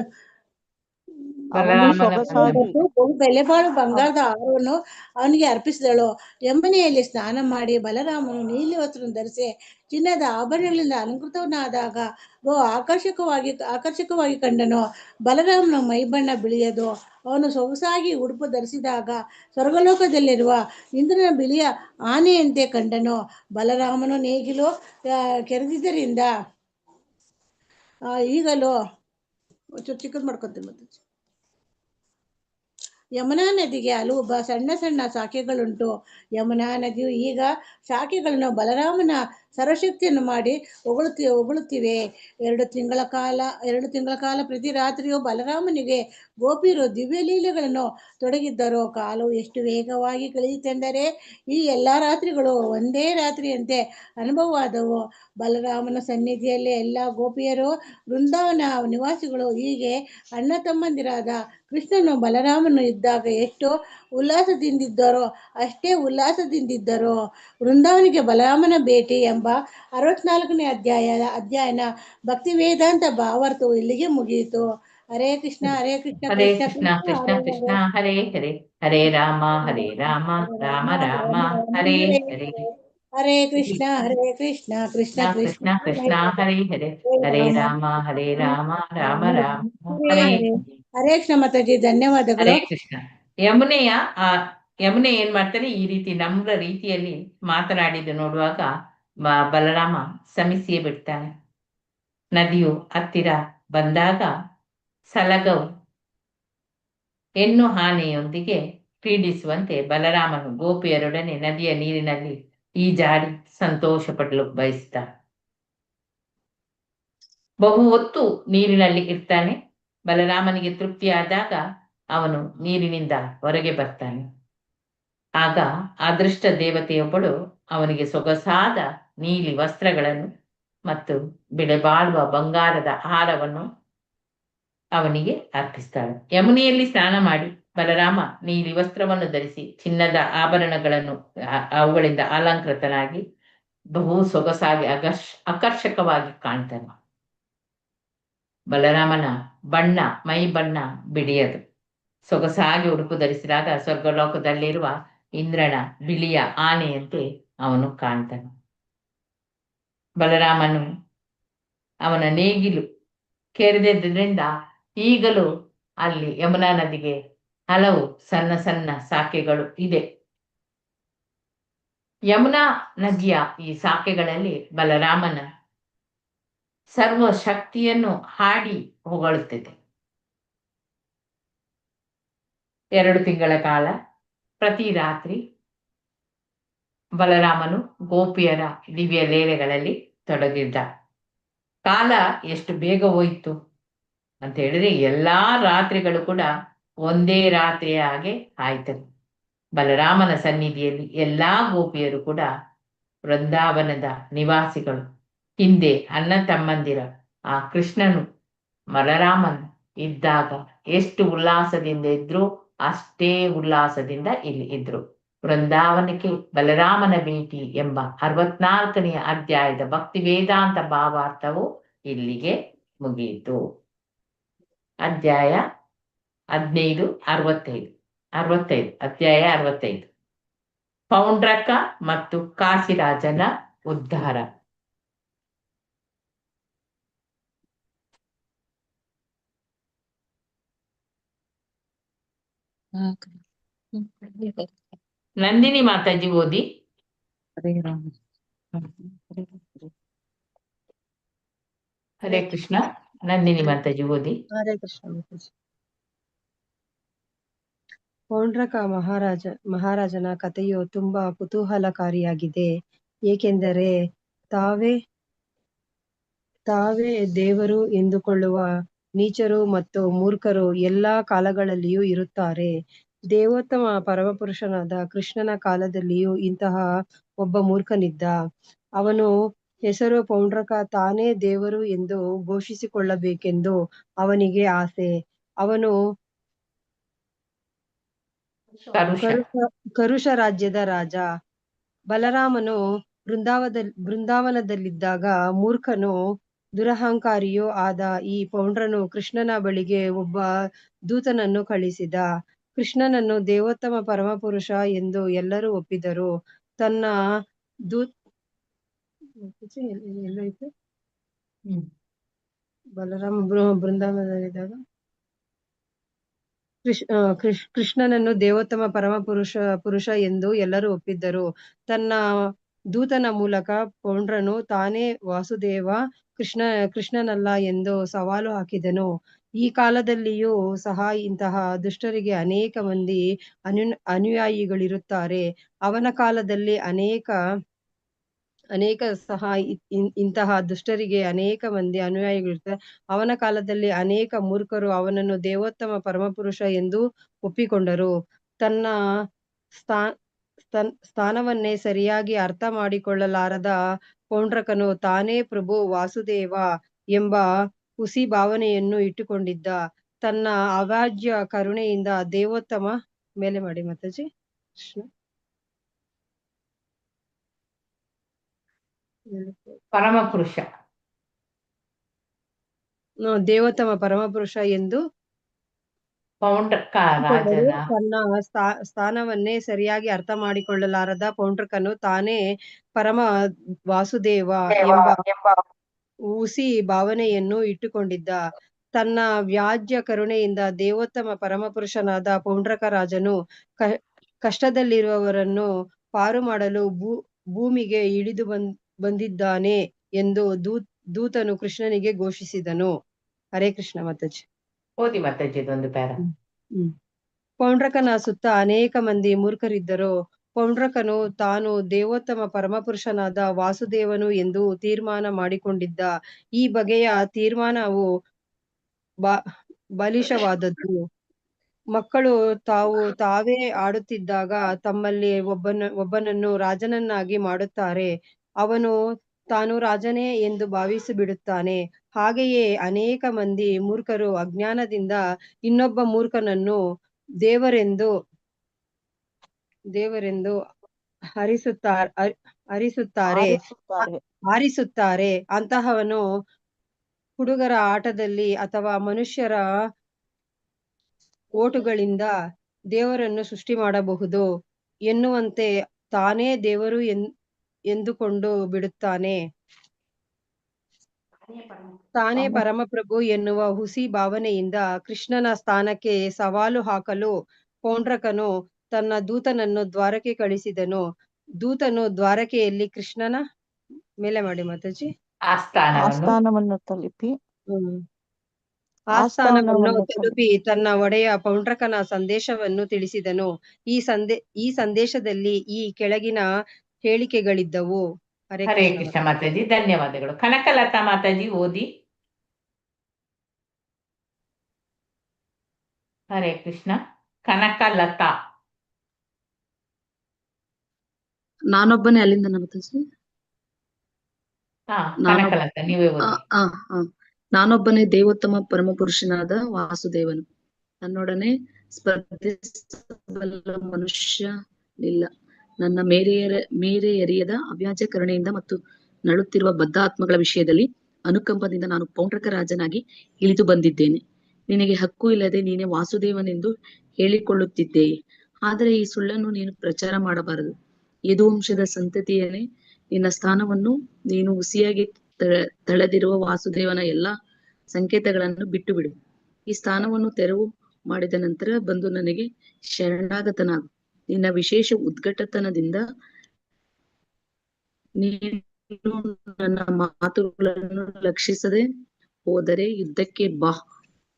ಬಹು ಬೆಲೆ ಬಾಳು ಬಂಗಾರದ ಹಾರವನ್ನು ಅವನಿಗೆ ಅರ್ಪಿಸಿದಳು. ಯಮುನೆಯಲ್ಲಿ ಸ್ನಾನ ಮಾಡಿ ಬಲರಾಮನು ನೀಲಿ ವಸ್ತ್ರವನ್ನು ಧರಿಸಿ ಚಿನ್ನದ ಆಭರಣಗಳಿಂದ ಅಲಂಕೃತನಾದಾಗ ಬಹು ಆಕರ್ಷಕವಾಗಿ ಕಂಡನು. ಬಲರಾಮನ ಮೈ ಬಣ್ಣ ಬಿಳಿಯದು. ಅವನು ಸೊಗಸಾಗಿ ಉಡುಪು ಧರಿಸಿದಾಗ ಸ್ವರ್ಗಲೋಕದಲ್ಲಿರುವ ಇಂದ್ರನ ಬಿಳಿಯ ಆನೆಯಂತೆ ಕಂಡನು. ಬಲರಾಮನು ನೇಗಿಲು ಕೆರೆದಿದ್ದರಿಂದ ಈಗಲೂ ಚಿಕ್ಕದ್ ಮಾಡ್ಕೊತೀನಿ ಮತ್ತೆ. ಯಮುನಾ ನದಿಗೆ ಹಲವು ಸಣ್ಣ ಸಣ್ಣ ಶಾಖೆಗಳುಂಟು. ಯಮುನಾ ನದಿಯು ಈಗ ಶಾಖೆಗಳನ್ನು ಬಲರಾಮನ ಸರ್ವಶಕ್ತಿಯನ್ನು ಮಾಡಿ ಹೊಗಳುತ್ತಿವೆ. 2 ತಿಂಗಳ ಕಾಲ ಪ್ರತಿ ರಾತ್ರಿಯೂ ಬಲರಾಮನಿಗೆ ಗೋಪಿಯರು ದಿವ್ಯ ಲೀಲೆಗಳನ್ನು ತೊಡಗಿದ್ದರು. ಕಾಲವು ಎಷ್ಟು ವೇಗವಾಗಿ ಕಳೆಯಿತೆಂದರೆ ಈ ಎಲ್ಲ ರಾತ್ರಿಗಳು ಒಂದೇ ರಾತ್ರಿಯಂತೆ ಅನುಭವವಾದವು. ಬಲರಾಮನ ಸನ್ನಿಧಿಯಲ್ಲಿ ಎಲ್ಲ ಗೋಪಿಯರು ವೃಂದಾವನ ನಿವಾಸಿಗಳು ಹೀಗೆ ಅಣ್ಣ ತಮ್ಮಂದಿರಾದ ಕೃಷ್ಣನು ಬಲರಾಮನು ಇದ್ದಾಗ ಎಷ್ಟು ಉಲ್ಲಾಸದಿಂದಿದ್ದರೋ ಅಷ್ಟೇ ಉಲ್ಲಾಸದಿಂದಿದ್ದರು. ವೃಂದಾವನಿಗೆ ಬಲರಾಮನ ಭೇಟಿ ಎಂಬ 64ನೇ ಅಧ್ಯಾಯನ ಭಕ್ತಿ ವೇದಾಂತ ಭಾವಾರ್ಥವು ಇಲ್ಲಿಗೆ ಮುಗಿಯಿತು. ಹರೇ ಕೃಷ್ಣ ಹರೇ ಕೃಷ್ಣ ಹರೇ ಕೃಷ್ಣ ಕೃಷ್ಣ ಕೃಷ್ಣ ಕೃಷ್ಣ ಹರೇ ಕೃಷ್ಣ ಹರೇ ಹರೇ ಹರೇ ಹರೇ ರಾಮ ಹರೇ ರಾಮ ರಾಮ ರಾಮ ಹರೇ ಹರೇ ಹರೇ ಕೃಷ್ಣ ಹರೇ ಕೃಷ್ಣ ಕೃಷ್ಣ ಕೃಷ್ಣ ಕೃಷ್ಣ ಕೃಷ್ಣ ಹರೇ ಹರೇ ಹರೇ ರಾಮ ಹರೇ ರಾಮ ರಾಮ ರಾಮ ಹರೇ ಹರೇ ಹರೇ. ಹರೇ. ಹರೇ ಕೃಷ್ಣ ಮಾತಾಜಿ, ಧನ್ಯವಾದಗಳು. ಹರೇ ಕೃಷ್ಣ. ಯಮುನೆಯ ಆ ಯಮುನೆ ಏನ್ ಮಾಡ್ತಾನೆ, ಈ ರೀತಿ ನಮ್ರ ರೀತಿಯಲ್ಲಿ ಮಾತನಾಡಿದ್ದು ನೋಡುವಾಗ ಬಲರಾಮ ಸಮಿಸಿಯೇ ಬಿಡ್ತಾನೆ. ನದಿಯು ಹತ್ತಿರ ಬಂದಾಗ ಸಲಗವು ಹೆಣ್ಣು ಆನೆಯೊಂದಿಗೆ ಕ್ರೀಡಿಸುವಂತೆ ಬಲರಾಮನು ಗೋಪಿಯರೊಡನೆ ನದಿಯ ನೀರಿನಲ್ಲಿ ಈಜಾಡಿ ಸಂತೋಷ ಪಡಲು ಬಯಸಿದ. ಬಹು ಹೊತ್ತು ನೀರಿನಲ್ಲಿ ಇರ್ತಾನೆ. ಬಲರಾಮನಿಗೆ ತೃಪ್ತಿಯಾದಾಗ ಅವನು ನೀರಿನಿಂದ ಹೊರಗೆ ಬರ್ತಾನೆ. ಆಗ ಅದೃಷ್ಟ ದೇವತೆಯೊಬ್ಬಳು ಅವನಿಗೆ ಸೊಗಸಾದ ನೀಲಿ ವಸ್ತ್ರಗಳನ್ನು ಮತ್ತು ಬೆಲೆಬಾಳುವ ಬಂಗಾರದ ಹಾರವನ್ನು ಅವನಿಗೆ ಅರ್ಪಿಸ್ತಾಳೆ. ಯಮುನೆಯಲ್ಲಿ ಸ್ನಾನ ಮಾಡಿ ಬಲರಾಮ ನೀಲಿ ವಸ್ತ್ರವನ್ನು ಧರಿಸಿ ಚಿನ್ನದ ಆಭರಣಗಳನ್ನು ಅವುಗಳಿಂದ ಅಲಂಕೃತನಾಗಿ ಬಹು ಸೊಗಸಾಗಿ ಆಕರ್ಷಕವಾಗಿ ಕಾಣ್ತಾನೆ. ಬಲರಾಮನ ಬಣ್ಣ ಮೈ ಬಣ್ಣ ಬಿಳಿಯದು. ಸೊಗಸಾಗಿ ಉಡುಪು ಧರಿಸಿದಾಗ ಸ್ವರ್ಗಲೋಕದಲ್ಲಿರುವ ಇಂದ್ರನ ಬಿಳಿಯ ಆನೆಯಂತೆ ಅವನು ಕಾಣ್ತಾನೆ. ಬಲರಾಮನು ಅವನ ನೇಗಿಲು ಕೆರೆದಿದ್ದರಿಂದ ಈಗಲೂ ಅಲ್ಲಿ ಯಮುನಾ ನದಿಗೆ ಹಲವು ಸಣ್ಣ ಸಣ್ಣ ಶಾಖೆಗಳು ಇದೆ. ಯಮುನಾ ನದಿಯ ಈ ಶಾಖೆಗಳಲ್ಲಿ ಬಲರಾಮನ ಸರ್ವ ಶಕ್ತಿಯನ್ನು ಹಾಡಿ ಹೊಗಳುತ್ತಿದೆ. 2 ತಿಂಗಳ ಕಾಲ ಪ್ರತಿ ರಾತ್ರಿ ಬಲರಾಮನು ಗೋಪಿಯರ ದಿವ್ಯ ಲೀಲೆಗಳಲ್ಲಿ ತೊಡಗಿದ್ದ. ಕಾಲ ಎಷ್ಟು ಬೇಗ ಹೋಯಿತು ಅಂತ ಹೇಳಿದ್ರೆ ಎಲ್ಲಾ ರಾತ್ರಿಗಳು ಕೂಡ ಒಂದೇ ರಾತ್ರಿಯ ಹಾಗೆ ಆಯ್ತದೆ. ಬಲರಾಮನ ಸನ್ನಿಧಿಯಲ್ಲಿ ಎಲ್ಲಾ ಗೋಪಿಯರು ಕೂಡ ವೃಂದಾವನದ ನಿವಾಸಿಗಳು. ಹಿಂದೆ ಅಣ್ಣ ತಮ್ಮಂದಿರ ಆ ಕೃಷ್ಣನು ಬಲರಾಮನು ಇದ್ದಾಗ ಎಷ್ಟು ಉಲ್ಲಾಸದಿಂದ ಇದ್ರು ಅಷ್ಟೇ ಉಲ್ಲಾಸದಿಂದ ಇಲ್ಲಿ ಇದ್ರು. ವೃಂದಾವನಕ್ಕೆ ಬಲರಾಮನ ಭೇಟಿ ಎಂಬ 64ನೇ ಅಧ್ಯಾಯದ ಭಕ್ತಿ ವೇದಾಂತ ಭಾವಾರ್ಥವು ಇಲ್ಲಿಗೆ ಮುಗಿಯಿತು. ಅಧ್ಯಾಯ 15 65 ಅಧ್ಯಾಯ 65 ಪೌಂಡ್ರಕ ಮತ್ತು ಕಾಶಿರಾಜನ ಉದ್ಧಾರ. ನಂದಿನಿ ಮಾತಾಜಿ ಓದಿ. ಹರೇ ಕೃಷ್ಣ. ನಂದಿನಿ ಮಾತಾಜಿ ಓದಿ. ಹರೇ ಕೃಷ್ಣ ಮಾತಾಜಿ. ಪೌಂಡ್ರಕ ಮಹಾರಾಜನ ಕಥೆಯು ತುಂಬಾ ಕುತೂಹಲಕಾರಿಯಾಗಿದೆ. ಏಕೆಂದರೆ ತಾವೇ ದೇವರು ಎಂದುಕೊಳ್ಳುವ ನೀಚರು ಮತ್ತು ಮೂರ್ಖರು ಎಲ್ಲಾ ಕಾಲಗಳಲ್ಲಿಯೂ ಇರುತ್ತಾರೆ. ದೇವೋತ್ತಮ ಪರಮಪುರುಷನಾದ ಕೃಷ್ಣನ ಕಾಲದಲ್ಲಿಯೂ ಇಂತಹ ಒಬ್ಬ ಮೂರ್ಖನಿದ್ದ. ಅವನು ಹೆಸರು ಪೌಂಡ್ರಕ. ತಾನೇ ದೇವರು ಎಂದು ಘೋಷಿಸಿಕೊಳ್ಳಬೇಕೆಂದು ಅವನಿಗೆ ಆಸೆ. ಅವನು ಕರುಷ ರಾಜ್ಯದ ರಾಜ. ಬಲರಾಮನು ಬೃಂದಾವನದಲ್ಲಿದ್ದಾಗ ಮೂರ್ಖನು ದುರಹಂಕಾರಿಯೂ ಆದ ಈ ಪೌಂಡ್ರನು ಕೃಷ್ಣನ ಬಳಿಗೆ ಒಬ್ಬ ದೂತನನ್ನು ಕಳಿಸಿದ. ಕೃಷ್ಣನನ್ನು ದೇವೋತ್ತಮ ಪರಮಪುರುಷ ಎಂದು ಎಲ್ಲರೂ ಒಪ್ಪಿದರು. ತನ್ನ ಎಲ್ಲೈತೆ ಬಲರಾಮ ಬೃಂದಾವನದಲ್ಲಿದ್ದಾಗ ಕೃಷ್ಣನನ್ನು ದೇವೋತ್ತಮ ಪುರುಷ ಎಂದು ಎಲ್ಲರೂ ಒಪ್ಪಿದ್ದರು. ತನ್ನ ದೂತನ ಮೂಲಕ ಪೌಂಡ್ರನು ತಾನೇ ವಾಸುದೇವ ಕೃಷ್ಣನಲ್ಲ ಎಂದು ಸವಾಲು ಹಾಕಿದನು. ಈ ಕಾಲದಲ್ಲಿಯೂ ಸಹ ಇಂತಹ ದುಷ್ಟರಿಗೆ ಅನೇಕ ಮಂದಿ ಅನುಯಾಯಿಗಳಿರುತ್ತಾರೆ. ಅವನ ಕಾಲದಲ್ಲಿ ಇಂತಹ ದುಷ್ಟರಿಗೆ ಅನೇಕ ಮಂದಿ ಅನುಯಾಯಿಗಳಿರ್ತಾರೆ. ಅವನ ಕಾಲದಲ್ಲಿ ಅನೇಕ ಮೂರ್ಖರು ಅವನನ್ನು ದೇವೋತ್ತಮ ಪರಮಪುರುಷ ಎಂದು ಒಪ್ಪಿಕೊಂಡರು. ತನ್ನ ಸ್ಥಾನವನ್ನೇ ಸರಿಯಾಗಿ ಅರ್ಥ ಮಾಡಿಕೊಳ್ಳಲಾರದ ಪೌಂಡ್ರಕನು ತಾನೇ ಪ್ರಭು ವಾಸುದೇವ ಎಂಬ ಹುಸಿ ಭಾವನೆಯನ್ನು ಇಟ್ಟುಕೊಂಡಿದ್ದ. ತನ್ನ ಅವಾಜ್ಯ ಕರುಣೆಯಿಂದ ದೇವೋತ್ತಮ ಮೇಲೆ ಮಾಡಿ ಮಾತಾಜಿ ಪರಮಪುರುಷ ದೇವೋತ್ತಮ ಪರಮಪುರುಷ ಎಂದು ಪೌಂಡ್ರಕ ಕೊಂಡರೂ ರಾಜನ ತನ್ನ ಸ್ಥಾನವನ್ನೇ ಸರಿಯಾಗಿ ಅರ್ಥ ಮಾಡಿಕೊಳ್ಳಲಾರದ ಪೌಂಡ್ರಕನು ತಾನೇ ಪರಮ ವಾಸುದೇವ ಎಂಬ ಹುಸಿ ಭಾವನೆಯನ್ನು ಇಟ್ಟುಕೊಂಡಿದ್ದ. ತನ್ನ ವ್ಯಾಜ್ಯ ಕರುಣೆಯಿಂದ ದೇವೋತ್ತಮ ಪರಮಪುರುಷನಾದ ಪೌಂಡ್ರಕ ರಾಜನು ಕಷ್ಟದಲ್ಲಿರುವವರನ್ನು ಪಾರು ಮಾಡಲು ಭೂಮಿಗೆ ಇಳಿದು ಬಂದಿದ್ದಾನೆ ಎಂದು ದೂತನು ಕೃಷ್ಣನಿಗೆ ಘೋಷಿಸಿದನು. ಹರೇ ಕೃಷ್ಣ ಮಾತಾಜಿ. ಓದಿ ಮಾತಾಜಿ ಇದೊಂದು ಪ್ಯಾರ. ಪೌಂಡ್ರಕನ ಸುತ್ತ ಅನೇಕ ಮಂದಿ ಮೂರ್ಖರಿದ್ದರು. ಪೌಂಡ್ರಕನು ತಾನು ದೇವೋತ್ತಮ ಪರಮಪುರುಷನಾದ ವಾಸುದೇವನು ಎಂದು ತೀರ್ಮಾನ ಮಾಡಿಕೊಂಡಿದ್ದ. ಈ ಬಗೆಯ ತೀರ್ಮಾನವು ಬಾಲಿಶವಾದದ್ದು. ಮಕ್ಕಳು ತಾವೇ ಆಡುತ್ತಿದ್ದಾಗ ತಮ್ಮಲ್ಲಿ ಒಬ್ಬನನ್ನು ರಾಜನನ್ನಾಗಿ ಮಾಡುತ್ತಾರೆ. ಅವನು ತಾನು ರಾಜನೇ ಎಂದು ಭಾವಿಸಿಬಿಡುತ್ತಾನೆ. ಹಾಗೆಯೇ ಅನೇಕ ಮಂದಿ ಮೂರ್ಖರು ಅಜ್ಞಾನದಿಂದ ಇನ್ನೊಬ್ಬ ಮೂರ್ಖನನ್ನು ದೇವರೆಂದು ಆರಿಸುತ್ತಾರೆ. ಅಂತಹವನು ಹುಡುಗರ ಆಟದಲ್ಲಿ ಅಥವಾ ಮನುಷ್ಯರ ಓಟುಗಳಿಂದ ದೇವರನ್ನು ಸೃಷ್ಟಿ ಮಾಡಬಹುದು ಎನ್ನುವಂತೆ ತಾನೇ ದೇವರು ಎಂದುಕೊಂಡು ಬಿಡುತ್ತಾನೆ. ತಾನೇ ಪರಮಪ್ರಭು ಎನ್ನುವ ಹುಸಿ ಭಾವನೆಯಿಂದ ಕೃಷ್ಣನ ಸ್ಥಾನಕ್ಕೆ ಸವಾಲು ಹಾಕಲು ಪೌಂಡ್ರಕನು ತನ್ನ ದೂತನನ್ನು ದ್ವಾರಕ್ಕೆ ಕಳಿಸಿದನು. ದೂತನು ದ್ವಾರಕೆಯಲ್ಲಿ ಕೃಷ್ಣನ ಮೇಲೆ ಮಾಡಿ ಮಾತಾಜಿ ಆಸ್ಥಾನವನ್ನು ತಲುಪಿ ತನ್ನ ಒಡೆಯ ಪೌಂಡ್ರಕನ ಸಂದೇಶವನ್ನು ತಿಳಿಸಿದನು. ಈ ಸಂದೇಶದಲ್ಲಿ ಈ ಕೆಳಗಿನ ಹೇಳಿಕೆಗಳಿದ್ದವು. ಹರೇ ಕೃಷ್ಣ ಮಾತಾಜಿ, ಧನ್ಯವಾದಗಳು. ಕನಕಲತಾ ಮಾತಾಜಿ ಓದಿ. ಹರೇ ಕೃಷ್ಣ. ಕನಕಲತಾ. ನಾನೊಬ್ಬನೇ ಅಲ್ಲಿಂದ ಮಾತಾಜಿ. ಕನಕಲತಾ ನೀವೇ ಓದಿ. ನಾನೊಬ್ಬನೇ ದೇವೋತ್ತಮ ಪರಮಪುರುಷನಾದ ವಾಸುದೇವನು. ನನ್ನೊಡನೆ ಸ್ಪರ್ಧಿಸಬಲ್ಲ ಮನುಷ್ಯನಿಲ್ಲ. ನನ್ನ ಮೇರೆ ಎರಿಯದ ಅವ್ಯಾಜ್ಯ ಕರುಣೆಯಿಂದ ಮತ್ತು ನಳುತ್ತಿರುವ ಬದ್ಧ ಆತ್ಮಗಳ ವಿಷಯದಲ್ಲಿ ಅನುಕಂಪದಿಂದ ನಾನು ಪೌಂಡ್ರಕ ರಾಜನಾಗಿ ಇಳಿದು ಬಂದಿದ್ದೇನೆ. ನಿನಗೆ ಹಕ್ಕು ಇಲ್ಲದೆ ನೀನೇ ವಾಸುದೇವನೆಂದು ಹೇಳಿಕೊಳ್ಳುತ್ತಿದ್ದೇನೆ. ಆದರೆ ಈ ಸುಳ್ಳನ್ನು ನೀನು ಪ್ರಚಾರ ಮಾಡಬಾರದು. ಯದುವಂಶದ ಸಂತತಿಯನೇ, ನಿನ್ನ ಸ್ಥಾನವನ್ನು ನೀನು ಹುಸಿಯಾಗಿ ತಳೆದಿರುವ ವಾಸುದೇವನ ಎಲ್ಲಾ ಸಂಕೇತಗಳನ್ನು ಬಿಟ್ಟು ಬಿಡು. ಈ ಸ್ಥಾನವನ್ನು ತೆರವು ಮಾಡಿದ ನಂತರ ಬಂದು ನನಗೆ ಶರಣಾಗತನಾಗು. ನಿನ್ನ ವಿಶೇಷ ಉದ್ಘಟತನದಿಂದ ನೀನು ನನ್ನ ಮಾತುಗಳನ್ನು ಲಕ್ಷಿಸದೆ ಹೋದರೆ ಯುದ್ಧಕ್ಕೆ ಬಾ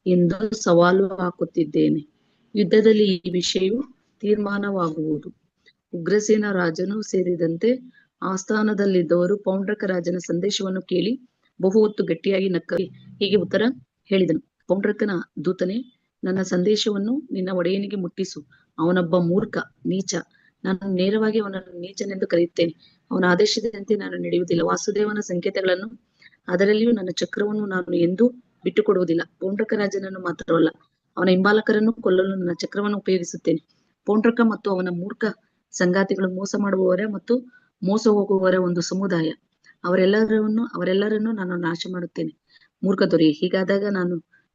ಎಂದು ಸವಾಲು ಹಾಕುತ್ತಿದ್ದೇನೆ. ಯುದ್ಧದಲ್ಲಿ ಈ ವಿಷಯವು ತೀರ್ಮಾನವಾಗುವುದು. ಉಗ್ರಸೇನ ರಾಜನು ಸೇರಿದಂತೆ ಆಸ್ಥಾನದಲ್ಲಿದ್ದವರು ಪೌಂಡ್ರಕ ರಾಜನ ಸಂದೇಶವನ್ನು ಕೇಳಿ ಬಹು ಹೊತ್ತು ಗಟ್ಟಿಯಾಗಿ ನಕ್ಕರು. ಹೀಗೆ ಉತ್ತರ ಹೇಳಿದನು. ಪೌಂಡ್ರಕನ ದೂತನೇ, ನನ್ನ ಸಂದೇಶವನ್ನು ನಿನ್ನ ಒಡೆಯನಿಗೆ ಮುಟ್ಟಿಸು. ಅವನೊಬ್ಬ ಮೂರ್ಖ, ನೀಚ. ನಾನು ನೇರವಾಗಿ ಅವನನ್ನು ನೀಚನೆಂದು ಕರೆಯುತ್ತೇನೆ. ಅವನ ಆದೇಶದಂತೆ ನಾನು ನಡೆಯುವುದಿಲ್ಲ. ವಾಸುದೇವನ ಸಂಕೇತಗಳನ್ನು, ಅದರಲ್ಲಿಯೂ ನನ್ನ ಚಕ್ರವನ್ನು ನಾನು ಎಂದೂ ಬಿಟ್ಟುಕೊಡುವುದಿಲ್ಲ. ಪೌಂಡ್ರಕ ರಾಜನನ್ನು ಮಾತ್ರವಲ್ಲ, ಅವನ ಹಿಂಬಾಲಕರನ್ನು ಕೊಲ್ಲಲು ನನ್ನ ಚಕ್ರವನ್ನು ಉಪಯೋಗಿಸುತ್ತೇನೆ. ಪೌಂಡ್ರಕ ಮತ್ತು ಅವನ ಮೂರ್ಖ ಸಂಗಾತಿಗಳು ಮೋಸ ಮಾಡುವವರ ಮತ್ತು ಮೋಸ ಹೋಗುವವರ ಒಂದು ಸಮುದಾಯ. ಅವರೆಲ್ಲರನ್ನು ನಾನು ನಾಶ ಮಾಡುತ್ತೇನೆ. ಮೂರ್ಖ ದೊರೆ,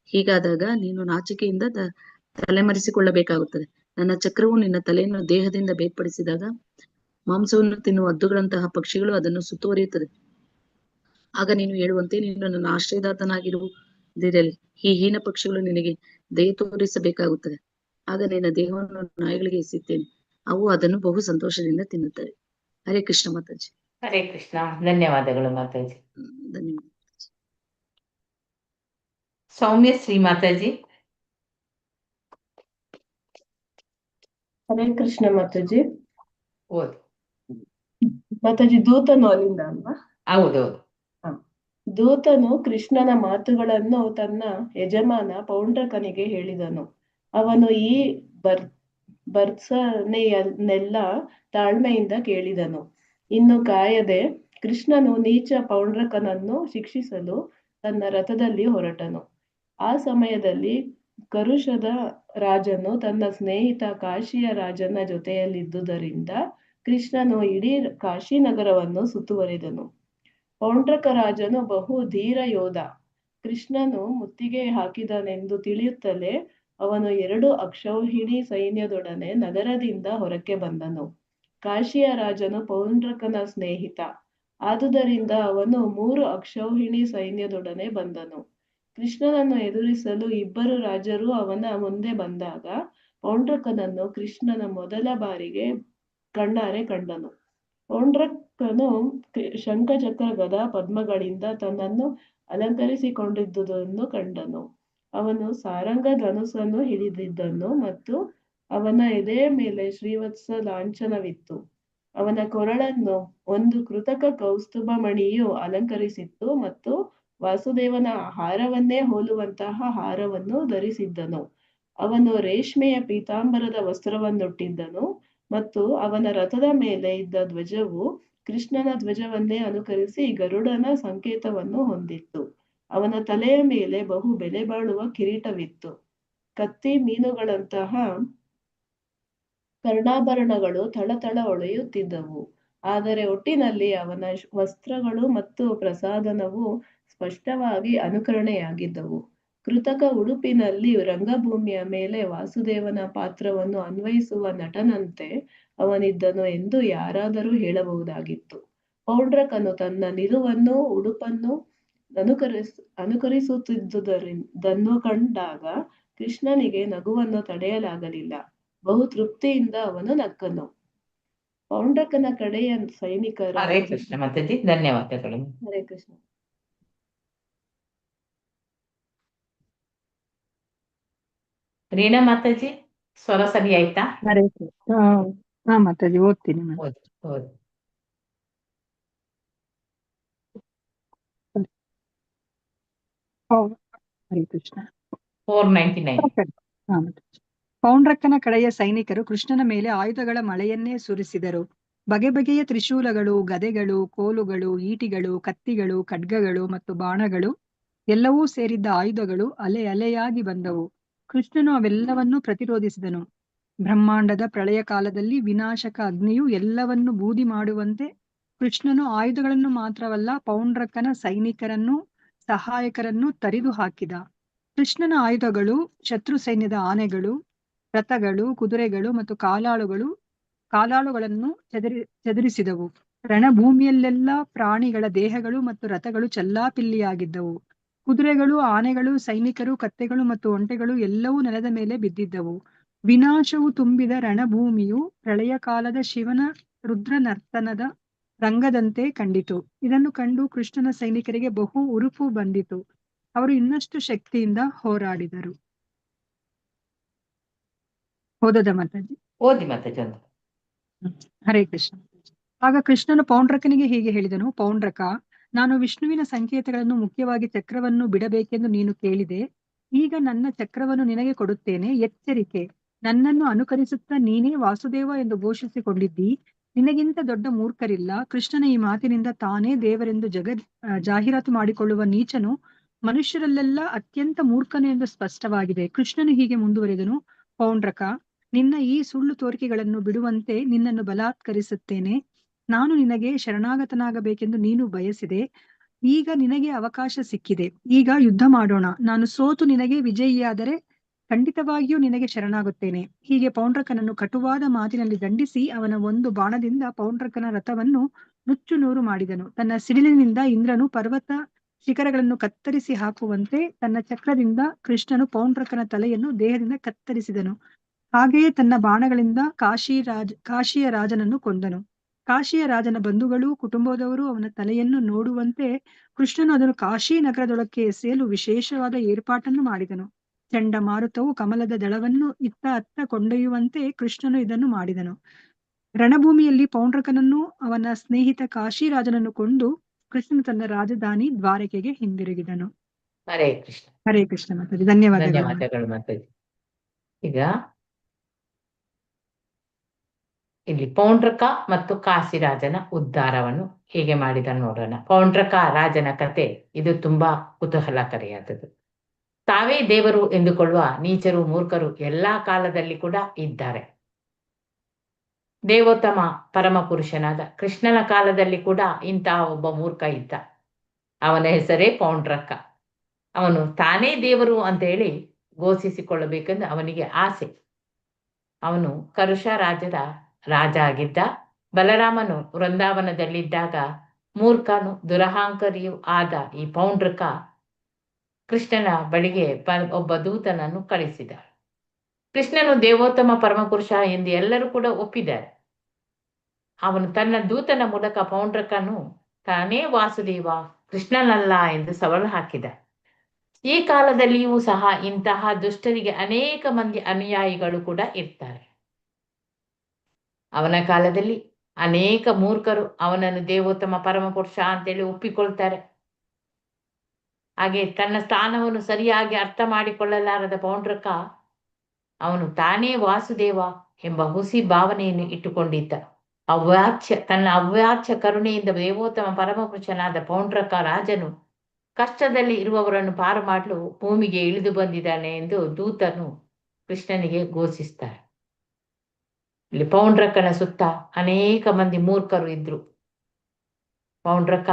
ಹೀಗಾದಾಗ ನೀನು ನಾಚಿಕೆಯಿಂದ ತಲೆಮರೆಸಿಕೊಳ್ಳಬೇಕಾಗುತ್ತದೆ. ನನ್ನ ಚಕ್ರವು ನಿನ್ನ ತಲೆಯನ್ನು ದೇಹದಿಂದ ಬೇರ್ಪಡಿಸಿದಾಗ ಮಾಂಸವನ್ನು ತಿನ್ನುವ ಹದ್ದುಗಳಂತಹ ಪಕ್ಷಿಗಳು ಅದನ್ನು ಸುತ್ತುವರಿಯುತ್ತದೆ. ಆಗ ನೀನು ಹೇಳುವಂತೆ, ನೀನು ನನ್ನ ಆಶ್ರಯದಾತನಾಗಿರುವುದಿರಲಿ. ಈ ಹೀನ ಪಕ್ಷಿಗಳು ನಿನಗೆ ದಯೆ ತೋರಿಸಬೇಕಾಗುತ್ತದೆ. ಆಗ ನಿನ್ನ ದೇಹವನ್ನು ನಾಯಿಗಳಿಗೆ ಎಸೆಯುತ್ತೇನೆ, ಅವು ಅದನ್ನು ಬಹು ಸಂತೋಷದಿಂದ ತಿನ್ನುತ್ತವೆ. ಹರೇ ಕೃಷ್ಣ ಮಾತಾಜಿ. ಹರೇ ಕೃಷ್ಣ. ಧನ್ಯವಾದಗಳು ಮಾತಾಜಿ. ಧನ್ಯವಾದ. ಸೌಮ್ಯಶ್ರೀ ಮಾತಾಜಿ. ಹರೇ ಕೃಷ್ಣ ಮಾತಾಜಿ. ಓದಿ ಮಾತಾಜಿ. ದೂತನು ಅಲ್ಲಿಂದ ಅಲ್ವಾ? ಹೌದೌದು. ದೂತನು ಕೃಷ್ಣನ ಮಾತುಗಳನ್ನು ತನ್ನ ಯಜಮಾನ ಪೌಂಡ್ರಕನಿಗೆ ಹೇಳಿದನು. ಅವನು ಈ ಭರ್ತ್ಸನೆಯನ್ನೆಲ್ಲ ತಾಳ್ಮೆಯಿಂದ ಕೇಳಿದನು. ಇನ್ನು ಕಾಯದೆ ಕೃಷ್ಣನು ನೀಚ ಪೌಂಡ್ರಕನನ್ನು ಶಿಕ್ಷಿಸಲು ತನ್ನ ರಥದಲ್ಲಿ ಹೊರಟನು. ಆ ಸಮಯದಲ್ಲಿ ಕರುಷದ ರಾಜನು ತನ್ನ ಸ್ನೇಹಿತ ಕಾಶಿಯ ರಾಜನ ಜೊತೆಯಲ್ಲಿದ್ದುದರಿಂದ ಕೃಷ್ಣನು ಇಡೀ ಕಾಶಿ ನಗರವನ್ನು ಸುತ್ತುವರಿದನು. ಪೌಂಡ್ರಕ ರಾಜನು ಬಹು ಧೀರ ಯೋಧ. ಕೃಷ್ಣನು ಮುತ್ತಿಗೆ ಹಾಕಿದನೆಂದು ತಿಳಿಯುತ್ತಲೇ ಅವನು 2 ಅಕ್ಷೌಹಿಣಿ ಸೈನ್ಯದೊಡನೆ ನಗರದಿಂದ ಹೊರಕ್ಕೆ ಬಂದನು. ಕಾಶಿಯ ರಾಜನು ಪೌಂಡ್ರಕನ ಸ್ನೇಹಿತ. ಆದುದರಿಂದ ಅವನು 3 ಅಕ್ಷೌಹಿಣಿ ಸೈನ್ಯದೊಡನೆ ಬಂದನು. ಕೃಷ್ಣನನ್ನು ಎದುರಿಸಲು 2 ರಾಜರು ಅವನ ಮುಂದೆ ಬಂದಾಗ ಪೌಂಡ್ರಕನನ್ನು ಕೃಷ್ಣನ ಮೊದಲ ಬಾರಿಗೆ ಕಣ್ಣಾರೆ ಕಂಡನು. ಪೌಂಡ್ರಕನು ಶಂಖಚಕ್ರ ಗದಾ ಪದ್ಮಗಳಿಂದ ತನ್ನನ್ನು ಅಲಂಕರಿಸಿಕೊಂಡಿದ್ದುದನ್ನು ಕಂಡನು. ಅವನು ಸಾರಂಗ ಧನುಸ್ಸನ್ನು ಹಿಡಿದಿದ್ದನು ಮತ್ತು ಅವನ ಎದೆಯ ಮೇಲೆ ಶ್ರೀವತ್ಸ ಲಾಂಛನವಿತ್ತು. ಅವನ ಕೊರಳನ್ನು ಒಂದು ಕೃತಕ ಕೌಸ್ತುಭ ಮಣಿಯು ಅಲಂಕರಿಸಿತ್ತು ಮತ್ತು ವಾಸುದೇವನ ಹಾರವನ್ನೇ ಹೋಲುವಂತಹ ಹಾರವನ್ನು ಧರಿಸಿದ್ದನು. ಅವನು ರೇಷ್ಮೆಯ ಪೀತಾಂಬರದ ವಸ್ತ್ರವನ್ನುಟ್ಟಿದ್ದನು ಮತ್ತು ಅವನ ರಥದ ಮೇಲೆ ಇದ್ದ ಧ್ವಜವು ಕೃಷ್ಣನ ಧ್ವಜವನ್ನೇ ಅನುಕರಿಸಿ ಗರುಡನ ಸಂಕೇತವನ್ನು ಹೊಂದಿತ್ತು. ಅವನ ತಲೆಯ ಮೇಲೆ ಬಹು ಬೆಲೆ ಬಾಳುವ ಕಿರೀಟವಿತ್ತು. ಕತ್ತಿ ಮೀನುಗಳಂತಹ ಕರ್ಣಾಭರಣಗಳು ಥಳಥಳ ಹೊಳೆಯುತ್ತಿದ್ದವು. ಆದರೆ ಒಟ್ಟಿನಲ್ಲಿ ಅವನ ವಸ್ತ್ರಗಳು ಮತ್ತು ಪ್ರಸಾದನವು ಸ್ಪಷ್ಟವಾಗಿ ಅನುಕರಣೆಯಾಗಿದ್ದವು. ಕೃತಕ ಉಡುಪಿನಲ್ಲಿ ರಂಗಭೂಮಿಯ ಮೇಲೆ ವಾಸುದೇವನ ಪಾತ್ರವನ್ನು ಅನ್ವಯಿಸುವ ನಟನಂತೆ ಅವನಿದ್ದನು ಎಂದು ಯಾರಾದರೂ ಹೇಳಬಹುದಾಗಿತ್ತು. ಪೌಂಡ್ರಕನು ತನ್ನ ನಿಲುವನ್ನು ಉಡುಪನ್ನು ಅನುಕರಿಸುತ್ತಿದ್ದುದನ್ನು ಕಂಡಾಗ ಕೃಷ್ಣನಿಗೆ ನಗುವನ್ನು ತಡೆಯಲಾಗಲಿಲ್ಲ. ಬಹು ತೃಪ್ತಿಯಿಂದ ಅವನು ನಕ್ಕನು. ಪೌಂಡ್ರಕನ ಕಡೆಯ ಸೈನಿಕರು ಹರೇ ಕೃಷ್ಣ ಮಾತಾಜಿ, ಧನ್ಯವಾದಗಳು. ಹರೇ ಕೃಷ್ಣ. ರೀನಾ ಮಾತಾಜಿ, ಸ್ವರ ಸರಿ ಆಯ್ತಾ? ಹರೇ ಕೃಷ್ಣ. ಹಾ ಮಾತಾಜಿ, ಓದ್ತೀನಿ ನಾನು. ಹೌದು ಹೌದು. ಹರೇ ಕೃಷ್ಣ. 499. ಹಾ ಮಾತಾಜಿ. ಪೌಂಡ್ರಕ್ಕನ ಕಡೆಯ ಸೈನಿಕರು ಕೃಷ್ಣನ ಮೇಲೆ ಆಯುಧಗಳ ಮಳೆಯನ್ನೇ ಸುರಿಸಿದರು. ಬಗೆ ಬಗೆಯ ತ್ರಿಶೂಲಗಳು, ಗದೆಗಳು, ಕೋಲುಗಳು, ಈಟಿಗಳು, ಕತ್ತಿಗಳು, ಖಡ್ಗಗಳು ಮತ್ತು ಬಾಣಗಳು ಎಲ್ಲವೂ ಸೇರಿದ್ದ ಆಯುಧಗಳು ಅಲೆ ಅಲೆಯಾಗಿ ಬಂದವು. ಕೃಷ್ಣನು ಅವೆಲ್ಲವನ್ನೂ ಪ್ರತಿರೋಧಿಸಿದನು. ಬ್ರಹ್ಮಾಂಡದ ಪ್ರಳಯ ಕಾಲದಲ್ಲಿ ವಿನಾಶಕ ಅಗ್ನಿಯು ಎಲ್ಲವನ್ನು ಬೂದಿ ಮಾಡುವಂತೆ ಕೃಷ್ಣನು ಆಯುಧಗಳನ್ನು ಮಾತ್ರವಲ್ಲ, ಪೌಂಡ್ರಕನ ಸೈನಿಕರನ್ನು ಸಹಾಯಕರನ್ನು ತರಿದು ಹಾಕಿದ. ಕೃಷ್ಣನ ಆಯುಧಗಳು ಶತ್ರು ಸೈನ್ಯದ ಆನೆಗಳು, ರಥಗಳು, ಕುದುರೆಗಳು ಮತ್ತು ಕಾಲಾಳುಗಳನ್ನು ಚದುರಿಸಿದವು. ರಣಭೂಮಿಯಲ್ಲೆಲ್ಲ ಪ್ರಾಣಿಗಳ ದೇಹಗಳು ಮತ್ತು ರಥಗಳು ಚೆಲ್ಲಾಪಿಲ್ಲಿಯಾಗಿದ್ದವು. ಕುದುರೆಗಳು, ಆನೆಗಳು, ಸೈನಿಕರು, ಕತ್ತೆಗಳು ಮತ್ತು ಒಂಟೆಗಳು ಎಲ್ಲವೂ ನೆಲದ ಮೇಲೆ ಬಿದ್ದಿದ್ದವು. ವಿನಾಶವು ತುಂಬಿದ ರಣಭೂಮಿಯು ಪ್ರಳಯ ಕಾಲದ ಶಿವನ ರುದ್ರ ನರ್ತನದ ರಂಗದಂತೆ ಕಂಡಿತು. ಇದನ್ನು ಕಂಡು ಕೃಷ್ಣನ ಸೈನಿಕರಿಗೆ ಬಹು ಉರುಪು ಬಂದಿತು. ಅವರು ಇನ್ನಷ್ಟು ಶಕ್ತಿಯಿಂದ ಹೋರಾಡಿದರು. ಓದದ ಮಾತಾಜಿ? ಓದಿ ಮಾತಾಜಿ ಒಂದು. ಹರೇ ಕೃಷ್ಣ. ಆಗ ಕೃಷ್ಣನು ಪೌಂಡ್ರಕನಿಗೆ ಹೀಗೆ ಹೇಳಿದನು: ಪೌಂಡ್ರಕ, ನಾನು ವಿಷ್ಣುವಿನ ಸಂಕೇತಗಳನ್ನು, ಮುಖ್ಯವಾಗಿ ಚಕ್ರವನ್ನು ಬಿಡಬೇಕೆಂದು ನೀನು ಕೇಳಿದೆ. ಈಗ ನನ್ನ ಚಕ್ರವನ್ನು ನಿನಗೆ ಕೊಡುತ್ತೇನೆ. ಎಚ್ಚರಿಕೆ, ನನ್ನನ್ನು ಅನುಕರಿಸುತ್ತಾ ನೀನೇ ವಾಸುದೇವ ಎಂದು ಘೋಷಿಸಿಕೊಂಡಿದ್ದಿ. ನಿನಗಿಂತ ದೊಡ್ಡ ಮೂರ್ಖರಿಲ್ಲ. ಕೃಷ್ಣನ ಈ ಮಾತಿನಿಂದ ತಾನೇ ದೇವರೆಂದು ಜಾಹೀರಾತು ಮಾಡಿಕೊಳ್ಳುವ ನೀಚನು ಮನುಷ್ಯರಲ್ಲೆಲ್ಲ ಅತ್ಯಂತ ಮೂರ್ಖನು ಎಂದು ಸ್ಪಷ್ಟವಾಗಿದೆ. ಕೃಷ್ಣನು ಹೀಗೆ ಮುಂದುವರೆದನು: ಪೌಂಡ್ರಕ, ನಿನ್ನ ಈ ಸುಳ್ಳು ತೋರಿಕೆಗಳನ್ನು ಬಿಡುವಂತೆ ನಿನ್ನನ್ನು ಬಲಾತ್ಕರಿಸುತ್ತೇನೆ. ನಾನು ನಿನಗೆ ಶರಣಾಗತನಾಗಬೇಕೆಂದು ನೀನು ಬಯಸಿದೆ. ಈಗ ನಿನಗೆ ಅವಕಾಶ ಸಿಕ್ಕಿದೆ. ಈಗ ಯುದ್ಧ ಮಾಡೋಣ. ನಾನು ಸೋತು ನಿನಗೆ ವಿಜಯಿಯಾದರೆ ಖಂಡಿತವಾಗಿಯೂ ನಿನಗೆ ಶರಣಾಗುತ್ತೇನೆ. ಹೀಗೆ ಪೌಂಡ್ರಕನನ್ನು ಕಟುವಾದ ಮಾತಿನಲ್ಲಿ ದಂಡಿಸಿ ಅವನ ಒಂದು ಬಾಣದಿಂದ ಪೌಂಡ್ರಕನ ರಥವನ್ನು ನುಚ್ಚು ನೂರು ಮಾಡಿದನು. ತನ್ನ ಸಿಡಿಲಿನಿಂದ ಇಂದ್ರನು ಪರ್ವತ ಶಿಖರಗಳನ್ನು ಕತ್ತರಿಸಿ ಹಾಕುವಂತೆ ತನ್ನ ಚಕ್ರದಿಂದ ಕೃಷ್ಣನು ಪೌಂಡ್ರಕನ ತಲೆಯನ್ನು ದೇಹದಿಂದ ಕತ್ತರಿಸಿದನು. ಹಾಗೆಯೇ ತನ್ನ ಬಾಣಗಳಿಂದ ಕಾಶಿಯ ರಾಜನನ್ನು ಕೊಂದನು. ಕಾಶಿಯ ರಾಜನ ಬಂಧುಗಳು, ಕುಟುಂಬದವರು ಅವನ ತಲೆಯನ್ನು ನೋಡುವಂತೆ ಕೃಷ್ಣನು ಅದನ್ನು ಕಾಶಿ ನಗರದೊಳಕ್ಕೆ ಎಸೆಯಲು ವಿಶೇಷವಾದ ಏರ್ಪಾಟನ್ನು ಮಾಡಿದನು. ಚಂಡಮಾರುತವು ಕಮಲದ ದಳವನ್ನು ಇತ್ತ ಅತ್ತ ಕೊಂಡೊಯ್ಯುವಂತೆ ಕೃಷ್ಣನು ಇದನ್ನು ಮಾಡಿದನು. ರಣಭೂಮಿಯಲ್ಲಿ ಪೌಂಡ್ರಕನನ್ನು ಅವನ ಸ್ನೇಹಿತ ಕಾಶಿ ರಾಜನನ್ನು ಕೊಂದು ಕೃಷ್ಣನು ತನ್ನ ರಾಜಧಾನಿ ದ್ವಾರಕೆಗೆ ಹಿಂದಿರುಗಿದನು. ಹರೇ ಕೃಷ್ಣ. ಹರೇ ಕೃಷ್ಣ ಮಾತಾಜಿ, ಧನ್ಯವಾದಗಳು. ಧನ್ಯವಾದಗಳು ಮಾತಾಜಿ. ಈಗ ಇಲ್ಲಿ ಪೌಂಡ್ರಕ ಮತ್ತು ಕಾಶಿರಾಜನ ಉದ್ಧಾರವನ್ನು ಹೇಗೆ ಮಾಡಿದ ನೋಡೋಣ. ಪೌಂಡ್ರಕ ರಾಜನ ಕತೆ ಇದು ತುಂಬಾ ಕುತೂಹಲಕಾರಿಯಾದದ್ದು. ತಾವೇ ದೇವರು ಎಂದುಕೊಳ್ಳುವ ನೀಚರು, ಮೂರ್ಖರು ಎಲ್ಲಾ ಕಾಲದಲ್ಲಿ ಕೂಡ ಇದ್ದಾರೆ. ದೇವೋತ್ತಮ ಪರಮ ಪುರುಷನಾದ ಕೃಷ್ಣನ ಕಾಲದಲ್ಲಿ ಕೂಡ ಇಂತಹ ಒಬ್ಬ ಮೂರ್ಖ ಇದ್ದ. ಅವನ ಹೆಸರೇ ಪೌಂಡ್ರಕ. ಅವನು ತಾನೇ ದೇವರು ಅಂತ ಹೇಳಿ ಘೋಷಿಸಿಕೊಳ್ಳಬೇಕೆಂದು ಅವನಿಗೆ ಆಸೆ. ಅವನು ಕರುಷ ರಾಜ್ಯದ ರಾಜ ಆಗಿದ್ದ. ಬಲರಾಮನು ವೃಂದಾವನದಲ್ಲಿದ್ದಾಗ ಮೂರ್ಖನು ದುರಹಂಕಾರಿಯೂ ಆದ ಈ ಪೌಂಡ್ರಕ ಕೃಷ್ಣನ ಬಳಿಗೆ ಒಬ್ಬ ದೂತನನ್ನು ಕಳಿಸಿದ. ಕೃಷ್ಣನು ದೇವೋತ್ತಮ ಪರಮಪುರುಷ ಎಂದು ಎಲ್ಲರೂ ಕೂಡ ಒಪ್ಪಿದ್ದಾರೆ. ಅವನು ತನ್ನ ದೂತನ ಮೂಲಕ ಪೌಂಡ್ರಕನು ತಾನೇ ವಾಸುದೇವ, ಕೃಷ್ಣನಲ್ಲ ಎಂದು ಸವಾಲು ಹಾಕಿದ. ಈ ಕಾಲದಲ್ಲಿಯೂ ಸಹ ಇಂತಹ ದುಷ್ಟರಿಗೆ ಅನೇಕ ಮಂದಿ ಅನುಯಾಯಿಗಳು ಕೂಡ ಇರ್ತಾರೆ. ಅವನ ಕಾಲದಲ್ಲಿ ಅನೇಕ ಮೂರ್ಖರು ಅವನನ್ನು ದೇವೋತ್ತಮ ಪರಮಪುರುಷ ಅಂತೇಳಿ ಒಪ್ಪಿಕೊಳ್ತಾರೆ. ಹಾಗೆ ತನ್ನ ಸ್ಥಾನವನ್ನು ಸರಿಯಾಗಿ ಅರ್ಥ ಮಾಡಿಕೊಳ್ಳಲಾರದ ಪೌಂಡ್ರಕ ಅವನು ತಾನೇ ವಾಸುದೇವ ಎಂಬ ಹುಸಿ ಭಾವನೆಯನ್ನು ಇಟ್ಟುಕೊಂಡಿದ್ದ. ತನ್ನ ಅವ್ಯಾಚ್ಯ ಕರುಣೆಯಿಂದ ದೇವೋತ್ತಮ ಪರಮಪುರುಷನಾದ ಪೌಂಡ್ರಕ ರಾಜನು ಕಷ್ಟದಲ್ಲಿ ಇರುವವರನ್ನು ಪಾರು ಮಾಡಲು ಭೂಮಿಗೆ ಇಳಿದು ಬಂದಿದ್ದಾನೆ ಎಂದು ದೂತನು ಕೃಷ್ಣನಿಗೆ ಘೋಷಿಸ್ತಾರೆ. ಇಲ್ಲಿ ಪೌಂಡ್ರಕನ ಸುತ್ತ ಅನೇಕ ಮಂದಿ ಮೂರ್ಖರು ಇದ್ರು. ಪೌಂಡ್ರಕ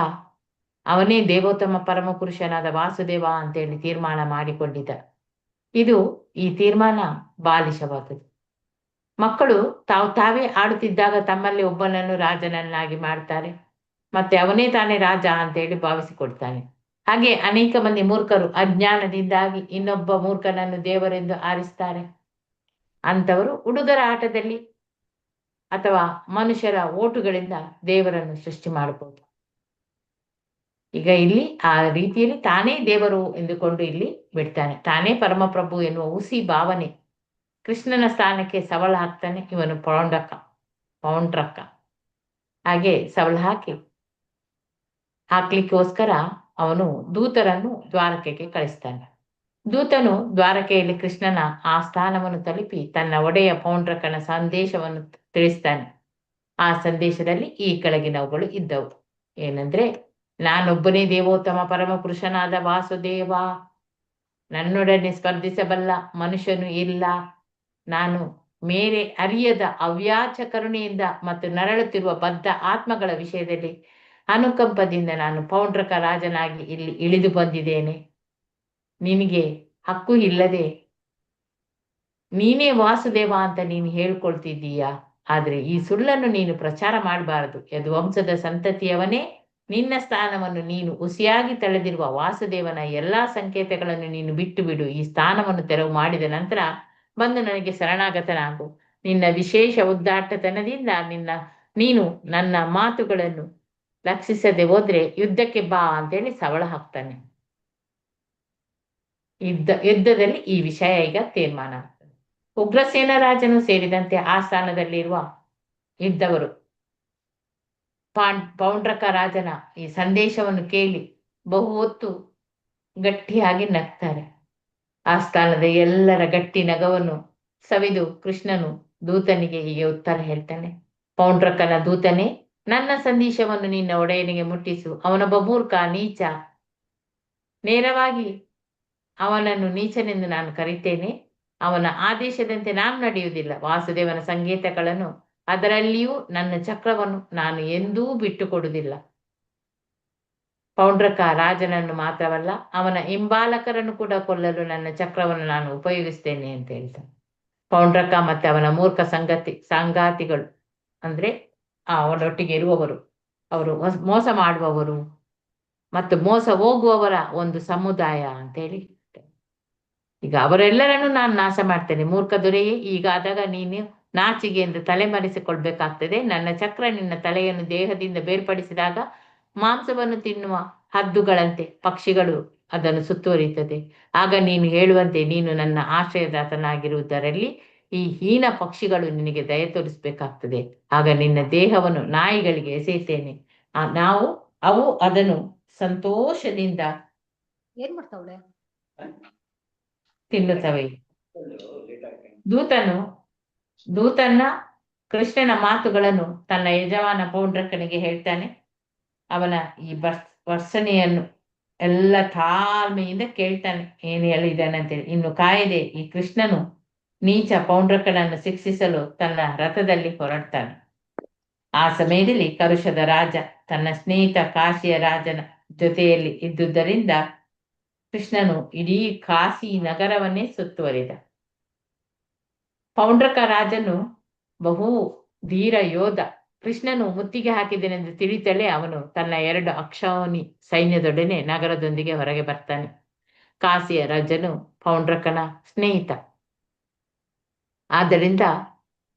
ಅವನೇ ದೇವೋತ್ತಮ ಪರಮಪುರುಷನಾದ ವಾಸುದೇವ ಅಂತೇಳಿ ತೀರ್ಮಾನ ಮಾಡಿಕೊಂಡಿದ್ದ. ಈ ತೀರ್ಮಾನ ಬಾಲಿಶವಾದದ್ದು. ಮಕ್ಕಳು ತಾವೇ ಆಡುತ್ತಿದ್ದಾಗ ತಮ್ಮಲ್ಲಿ ಒಬ್ಬನನ್ನು ರಾಜನನ್ನಾಗಿ ಮಾಡ್ತಾರೆ, ಮತ್ತೆ ಅವನೇ ತಾನೇ ರಾಜ ಅಂತೇಳಿ ಭಾವಿಸಿಕೊಡ್ತಾನೆ. ಹಾಗೆ ಅನೇಕ ಮಂದಿ ಮೂರ್ಖರು ಅಜ್ಞಾನದಿಂದಾಗಿ ಇನ್ನೊಬ್ಬ ಮೂರ್ಖನನ್ನು ದೇವರೆಂದು ಆರಿಸ್ತಾರೆ. ಅಂಥವರು ಹುಡುಗರ ಆಟದಲ್ಲಿ ಅಥವಾ ಮನುಷ್ಯರ ಓಟುಗಳಿಂದ ದೇವರನ್ನು ಸೃಷ್ಟಿ ಮಾಡಬಹುದು. ಈಗ ಇಲ್ಲಿ ಆ ರೀತಿಯಲ್ಲಿ ತಾನೇ ದೇವರು ಎಂದುಕೊಂಡು ಇಲ್ಲಿ ಬಿಡ್ತಾನೆ. ತಾನೇ ಪರಮಪ್ರಭು ಎನ್ನುವ ಹುಸಿ ಭಾವನೆ ಕೃಷ್ಣನ ಸ್ಥಾನಕ್ಕೆ ಸವಾಲು ಹಾಕ್ತಾನೆ ಇವನು ಪೌಂಡ್ರಕ. ಹಾಗೆ ಸವಾಲು ಹಾಕ್ಲಿಕ್ಕೋಸ್ಕರ ಅವನು ದೂತರನ್ನು ದ್ವಾರಕೆಗೆ ಕಳಿಸ್ತಾನೆ. ದೂತನು ದ್ವಾರಕೆಯಲ್ಲಿ ಕೃಷ್ಣನ ಆ ಸ್ಥಾನವನ್ನು ತಲುಪಿ ತನ್ನ ಒಡೆಯ ಪೌಂಡ್ರಕನ ಸಂದೇಶವನ್ನು ತಿಳಿಸ್ತಾನೆ. ಆ ಸಂದೇಶದಲ್ಲಿ ಈ ಕೆಳಗಿನವುಗಳು ಇದ್ದವು. ಏನಂದ್ರೆ, ನಾನೊಬ್ಬನೇ ದೇವೋತ್ತಮ ಪರಮಪುರುಷನಾದ ವಾಸುದೇವ, ನನ್ನೊಡನೆ ಸ್ಪರ್ಧಿಸಬಲ್ಲ ಮನುಷ್ಯನು ಇಲ್ಲ. ನಾನು ಮೇರೆ ಅರಿಯದ ಅವ್ಯಾಚ ಕರುಣೆಯಿಂದ ಮತ್ತು ನರಳುತ್ತಿರುವ ಬದ್ಧ ಆತ್ಮಗಳ ವಿಷಯದಲ್ಲಿ ಅನುಕಂಪದಿಂದ ನಾನು ಪೌಂಡ್ರಕ ರಾಜನಾಗಿ ಇಲ್ಲಿ ಇಳಿದು ಬಂದಿದ್ದೇನೆ. ನಿನಗೆ ಹಕ್ಕು ಇಲ್ಲದೆ ನೀನೇ ವಾಸುದೇವ ಅಂತ ನೀನು ಹೇಳ್ಕೊಳ್ತಿದ್ದೀಯಾ, ಆದ್ರೆ ಈ ಸುಳ್ಳನ್ನು ನೀನು ಪ್ರಚಾರ ಮಾಡಬಾರದು. ಯದುವಂಶದ ಸಂತತಿಯವನೇ, ನಿನ್ನ ಸ್ಥಾನವನ್ನು ನೀನು ಹುಸಿಯಾಗಿ ತಳೆದಿರುವ ವಾಸುದೇವನ ಎಲ್ಲಾ ಸಂಕೇತಗಳನ್ನು ನೀನು ಬಿಟ್ಟು ಬಿಡು. ಈ ಸ್ಥಾನವನ್ನು ತೆರವು ಮಾಡಿದ ನಂತರ ಬಂದು ನನಗೆ ಶರಣಾಗತನಾಗು. ನಿನ್ನ ವಿಶೇಷ ಉದ್ದಾಟತನದಿಂದ ನೀನು ನನ್ನ ಮಾತುಗಳನ್ನು ಲಕ್ಷಿಸದೆ ಹೋದ್ರೆ ಯುದ್ಧಕ್ಕೆ ಬಾ ಅಂತೇಳಿ ಸವಾಲು ಹಾಕ್ತಾನೆ. ಯುದ್ಧದಲ್ಲಿ ಈ ವಿಷಯ ಈಗ ತೀರ್ಮಾನ ಆಗ್ತದೆ. ಉಗ್ರಸೇನ ರಾಜನು ಸೇರಿದಂತೆ ಆ ಸ್ಥಾನದಲ್ಲಿರುವ ಇದ್ದವರು ಪೌಂಡ್ರಕ ರಾಜನ ಈ ಸಂದೇಶವನ್ನು ಕೇಳಿ ಬಹು ಹೊತ್ತು ಗಟ್ಟಿಯಾಗಿ ನಗ್ತಾರೆ. ಆ ಸ್ಥಾನದ ಎಲ್ಲರ ಗಟ್ಟಿ ನಗವನ್ನು ಸವಿದು ಕೃಷ್ಣನು ದೂತನಿಗೆ ಹೀಗೆ ಉತ್ತರ ಹೇಳ್ತಾನೆ. ಪೌಂಡ್ರಕನ ದೂತನೇ, ನನ್ನ ಸಂದೇಶವನ್ನು ನಿನ್ನ ಒಡೆಯನಿಗೆ ಮುಟ್ಟಿಸು. ಅವನೊಬ್ಬ ಮೂರ್ಖ, ನೀಚ. ನೇರವಾಗಿ ಅವನನ್ನು ನೀಚನೆಂದು ನಾನು ಕರೀತೇನೆ. ಅವನ ಆದೇಶದಂತೆ ನಾನು ನಡೆಯುವುದಿಲ್ಲ. ವಾಸುದೇವನ ಸಂಕೇತಗಳನ್ನು, ಅದರಲ್ಲಿಯೂ ನನ್ನ ಚಕ್ರವನ್ನು ನಾನು ಎಂದೂ ಬಿಟ್ಟು ಕೊಡುವುದಿಲ್ಲ. ಪೌಂಡ್ರಕ ರಾಜನನ್ನು ಮಾತ್ರವಲ್ಲ, ಅವನ ಹಿಂಬಾಲಕರನ್ನು ಕೂಡ ಕೊಲ್ಲಲು ನನ್ನ ಚಕ್ರವನ್ನು ನಾನು ಉಪಯೋಗಿಸ್ತೇನೆ ಅಂತ ಹೇಳ್ತಾನೆ. ಪೌಂಡ್ರಕ ಮತ್ತೆ ಅವನ ಮೂರ್ಖ ಸಂಗಾತಿಗಳು ಅಂದ್ರೆ ಅವರೊಟ್ಟಿಗೆ ಇರುವವರು, ಅವರು ಮೋಸ ಮಾಡುವವರು ಮತ್ತು ಮೋಸ ಹೋಗುವವರ ಒಂದು ಸಮುದಾಯ ಅಂತ ಹೇಳಿ. ಈಗ ಅವರೆಲ್ಲರನ್ನು ನಾನು ನಾಶ ಮಾಡ್ತೇನೆ. ಮೂರ್ಖ ದೊರೆಯೇ, ಈಗಾದಾಗ ನೀನು ನಾಚಿಗೆ ಎಂದು ತಲೆಮರೆಸಿಕೊಳ್ಬೇಕಾಗ್ತದೆ. ನನ್ನ ಚಕ್ರ ನಿನ್ನ ತಲೆಯನ್ನು ದೇಹದಿಂದ ಬೇರ್ಪಡಿಸಿದಾಗ ಮಾಂಸವನ್ನು ತಿನ್ನುವ ಹದ್ದುಗಳಂತೆ ಪಕ್ಷಿಗಳು ಅದನ್ನು ಸುತ್ತುವರಿಯುತ್ತದೆ. ಆಗ ನೀನು ಹೇಳುವಂತೆ ನೀನು ನನ್ನ ಆಶ್ರಯದಾತನಾಗಿರುವುದರಲ್ಲಿ ಈ ಹೀನ ಪಕ್ಷಿಗಳು ನಿನಗೆ ದಯ ತೋರಿಸ್ಬೇಕಾಗ್ತದೆ. ಆಗ ನಿನ್ನ ದೇಹವನ್ನು ನಾಯಿಗಳಿಗೆ ಎಸೆಯುತ್ತೇನೆ. ಅವು ಅದನ್ನು ಸಂತೋಷದಿಂದ ಏನ್ ಮಾಡ್ತಾವಳೆ ತಿನ್ನುತ್ತವೆ. ದೂತನ ಕೃಷ್ಣನ ಮಾತುಗಳನ್ನು ತನ್ನ ಯಜಮಾನ ಪೌಂಡ್ರಕನಿಗೆ ಹೇಳ್ತಾನೆ. ಅವನ ಈ ವರ್ಷನೆಯನ್ನು ಎಲ್ಲ ತಾಳ್ಮೆಯಿಂದ ಕೇಳ್ತಾನೆ, ಏನು ಹೇಳಿದ್ದಾನೆ ಅಂತೇಳಿ. ಇನ್ನು ಕಾಯದೆ ಈ ಕೃಷ್ಣನು ನೀಚ ಪೌಂಡ್ರಕನನ್ನು ಶಿಕ್ಷಿಸಲು ತನ್ನ ರಥದಲ್ಲಿ ಹೊರಡ್ತಾನೆ. ಆ ಸಮಯದಲ್ಲಿ ಕರುಷದ ರಾಜ ತನ್ನ ಸ್ನೇಹಿತ ಕಾಶಿಯ ರಾಜನ ಜೊತೆಯಲ್ಲಿ ಇದ್ದುದರಿಂದ ಕೃಷ್ಣನು ಇಡೀ ಕಾಶಿ ನಗರವನ್ನೇ ಸುತ್ತುವರಿದ. ಪೌಂಡ್ರಕ ರಾಜನು ಬಹು ಧೀರ ಯೋಧ. ಕೃಷ್ಣನು ಮುತ್ತಿಗೆ ಹಾಕಿದನೆಂದು ತಿಳಿತಲೇ ಅವನು ತನ್ನ 2 ಅಕ್ಷೌಹಿಣಿ ಸೈನ್ಯದೊಡನೆ ನಗರದೊಂದಿಗೆ ಹೊರಗೆ ಬರ್ತಾನೆ. ಕಾಶಿಯ ರಾಜನು ಪೌಂಡ್ರಕನ ಸ್ನೇಹಿತ. ಆದ್ದರಿಂದ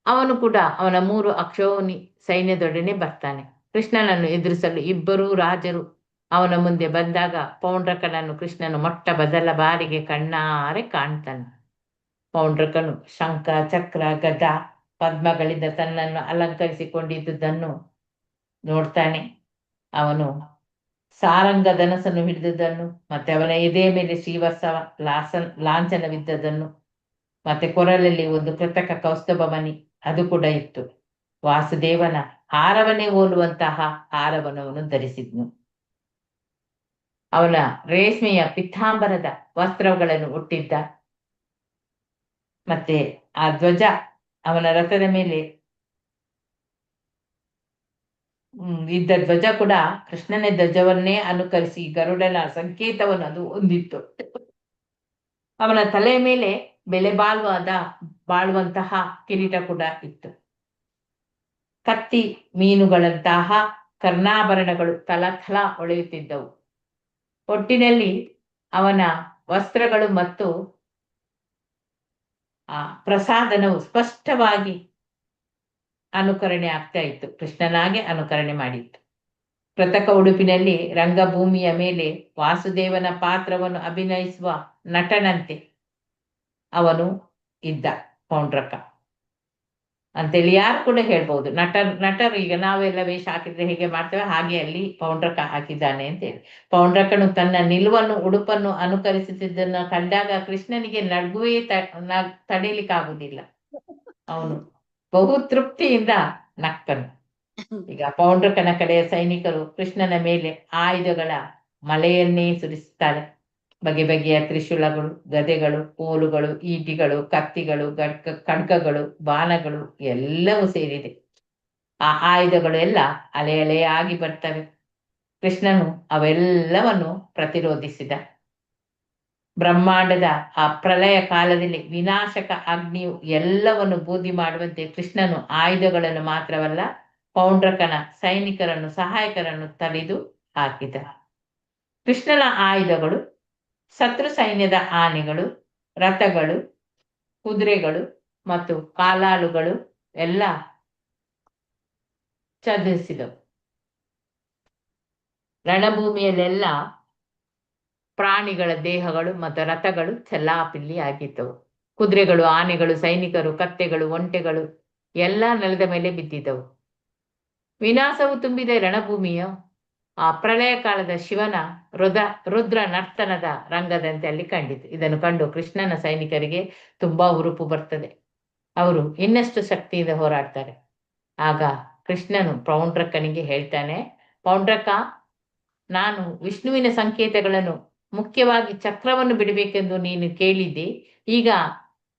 ಅವನು ಕೂಡ ಅವನ 3 ಅಕ್ಷೌಹಿಣಿ ಸೈನ್ಯದೊಡನೆ ಬರ್ತಾನೆ. ಕೃಷ್ಣನನ್ನು ಎದುರಿಸಲು ಇಬ್ಬರೂ ರಾಜರು ಅವನ ಮುಂದೆ ಬಂದಾಗ ಪೌಂಡ್ರಕನನ್ನು ಕೃಷ್ಣನು ಮೊಟ್ಟ ಬಾರಿಗೆ ಕಣ್ಣಾರೆ ಕಾಣ್ತಾನೆ. ಪೌಂಡ್ರಕನು ಶಂಖ, ಚಕ್ರ, ಗದ, ಪದ್ಮಗಳಿಂದ ತನ್ನನ್ನು ಅಲಂಕರಿಸಿಕೊಂಡಿದ್ದುದನ್ನು ನೋಡ್ತಾನೆ. ಅವನು ಸಾರಂಗ ಧನಸನ್ನು ಹಿಡಿದುದನ್ನು, ಮತ್ತೆ ಅವನ ಎದೆಯ ಮೇಲೆ ಶ್ರೀವತ್ಸವ ಲಾಂಛನವಿದ್ದದನ್ನು, ಮತ್ತೆ ಕೊರಳಲ್ಲಿ ಒಂದು ಕೃತಕ ಕೌಸ್ತುಭ ಮಣಿ ಅದು ಕೂಡ ಇತ್ತು. ವಾಸುದೇವನ ಹಾರವನ್ನೇ ಹೋಲುವಂತಹ ಹಾರವನ್ನು ಅವನು ಧರಿಸಿದ್ನು. ಅವನ ರೇಷ್ಮೆಯ ಪಿತಾಂಬರದ ವಸ್ತ್ರಗಳನ್ನು ಹುಟ್ಟಿದ್ದ. ಮತ್ತೆ ಆ ಧ್ವಜ ಅವನ ರಥದ ಮೇಲೆ ಇದ್ದ ಧ್ವಜ ಕೂಡ ಕೃಷ್ಣನ ಧ್ವಜವನ್ನೇ ಅನುಕರಿಸಿ ಗರುಡನ ಸಂಕೇತವನ್ನು ಅದು ಹೊಂದಿತ್ತು. ಅವನ ತಲೆಯ ಮೇಲೆ ಬೆಲೆ ಬಾಳುವಂತಹ ಕಿರೀಟ ಕೂಡ ಇತ್ತು. ಕತ್ತಿ ಮೀನುಗಳಂತಹ ಕರ್ಣಾಭರಣಗಳು ತಲತಲ ಹೊಳೆಯುತ್ತಿದ್ದವು. ಒಟ್ಟಿನಲ್ಲಿ ಅವನ ವಸ್ತ್ರಗಳು ಮತ್ತು ಆ ಪ್ರಸಾದನವು ಸ್ಪಷ್ಟವಾಗಿ ಅನುಕರಣೆ ಆಗ್ತಾ ಇತ್ತು. ಕೃಷ್ಣನಾಗೆ ಅನುಕರಣೆ ಮಾಡಿತ್ತು. ಕೃತಕ ಉಡುಪಿನಲ್ಲಿ ರಂಗಭೂಮಿಯ ಮೇಲೆ ವಾಸುದೇವನ ಪಾತ್ರವನ್ನು ಅಭಿನಯಿಸುವ ನಟನಂತೆ ಅವನು ಇದ್ದ ಪೌಂಡ್ರಕ ಅಂತೇಳಿ ಯಾರು ಕೂಡ ಹೇಳ್ಬೋದು. ನಟರು ಈಗ ನಾವೆಲ್ಲ ವೇಷ ಹಾಕಿದ್ರೆ ಹೇಗೆ ಮಾಡ್ತೇವೆ ಹಾಗೆ ಅಲ್ಲಿ ಪೌಂಡ್ರಕ ಹಾಕಿದ್ದಾನೆ ಅಂತೇಳಿ. ಪೌಂಡ್ರಕನು ತನ್ನ ನಿಲುವನ್ನು ಉಡುಪನ್ನು ಅನುಕರಿಸುತ್ತಿದ್ದನ್ನು ಕಂಡಾಗ ಕೃಷ್ಣನಿಗೆ ನಗುವೇ ತಡೀಲಿಕ್ಕಾಗುವುದಿಲ್ಲ. ಅವನು ಬಹು ತೃಪ್ತಿಯಿಂದ ನಕ್ಕನು. ಈಗ ಪೌಂಡ್ರಕನ ಕಡೆಯ ಸೈನಿಕರು ಕೃಷ್ಣನ ಮೇಲೆ ಆಯುಧಗಳ ಮಳೆಯನ್ನೇ ಸುರಿಸುತ್ತಾರೆ. ಬಗೆ ಬಗೆಯ ತ್ರಿಶೂಲಗಳು, ಗದೆಗಳು, ಕೋಲುಗಳು, ಈಟಿಗಳು, ಕತ್ತಿಗಳು, ಖಡ್ಗಗಳು, ಬಾಣಗಳು ಎಲ್ಲವೂ ಸೇರಿದೆ. ಆ ಆಯುಧಗಳು ಎಲ್ಲ ಅಲೆಯಾಗಿ ಬರ್ತವೆ. ಕೃಷ್ಣನು ಅವೆಲ್ಲವನ್ನು ಪ್ರತಿರೋಧಿಸಿದ. ಬ್ರಹ್ಮಾಂಡದ ಆ ಪ್ರಳಯ ಕಾಲದಲ್ಲಿ ವಿನಾಶಕ ಅಗ್ನಿಯು ಎಲ್ಲವನ್ನು ಬೂದಿ ಮಾಡುವಂತೆ ಕೃಷ್ಣನು ಆಯುಧಗಳನ್ನು ಮಾತ್ರವಲ್ಲ, ಪೌಂಡ್ರಕನ ಸೈನಿಕರನ್ನು, ಸಹಾಯಕರನ್ನು ತಡೆದು ಹಾಕಿದ. ಕೃಷ್ಣನ ಆಯುಧಗಳು ಶತ್ರು ಸೈನ್ಯದ ಆನೆಗಳು, ರಥಗಳು, ಕುದುರೆಗಳು ಮತ್ತು ಕಾಲಾಳುಗಳು ಎಲ್ಲ ಚದುರಿಸಿದವು. ರಣಭೂಮಿಯಲ್ಲೆಲ್ಲ ಪ್ರಾಣಿಗಳ ದೇಹಗಳು ಮತ್ತು ರಥಗಳು ಚೆಲ್ಲಾಪಿಲ್ಲಿ ಆಗಿದ್ದವು. ಕುದುರೆಗಳು, ಆನೆಗಳು, ಸೈನಿಕರು, ಕತ್ತೆಗಳು, ಒಂಟೆಗಳು ಎಲ್ಲ ನೆಲದ ಮೇಲೆ ಬಿದ್ದಿದ್ದವು. ವಿನಾಶವು ತುಂಬಿದ ರಣಭೂಮಿಯು ಆ ಪ್ರಳಯ ಕಾಲದ ಶಿವನ ರುದ್ರ ನರ್ತನದ ರಂಗದಂತೆ ಅಲ್ಲಿ ಕಂಡಿತು. ಇದನ್ನು ಕಂಡು ಕೃಷ್ಣನ ಸೈನಿಕರಿಗೆ ತುಂಬಾ ಉರುಪು ಬರ್ತದೆ. ಅವರು ಇನ್ನಷ್ಟು ಶಕ್ತಿಯಿಂದ ಹೋರಾಡ್ತಾರೆ. ಆಗ ಕೃಷ್ಣನು ಪೌಂಡ್ರಕನಿಗೆ ಹೇಳ್ತಾನೆ, ಪೌಂಡ್ರಕ, ನಾನು ವಿಷ್ಣುವಿನ ಸಂಕೇತಗಳನ್ನು, ಮುಖ್ಯವಾಗಿ ಚಕ್ರವನ್ನು ಬಿಡಬೇಕೆಂದು ನೀನು ಕೇಳಿದ್ದೆ. ಈಗ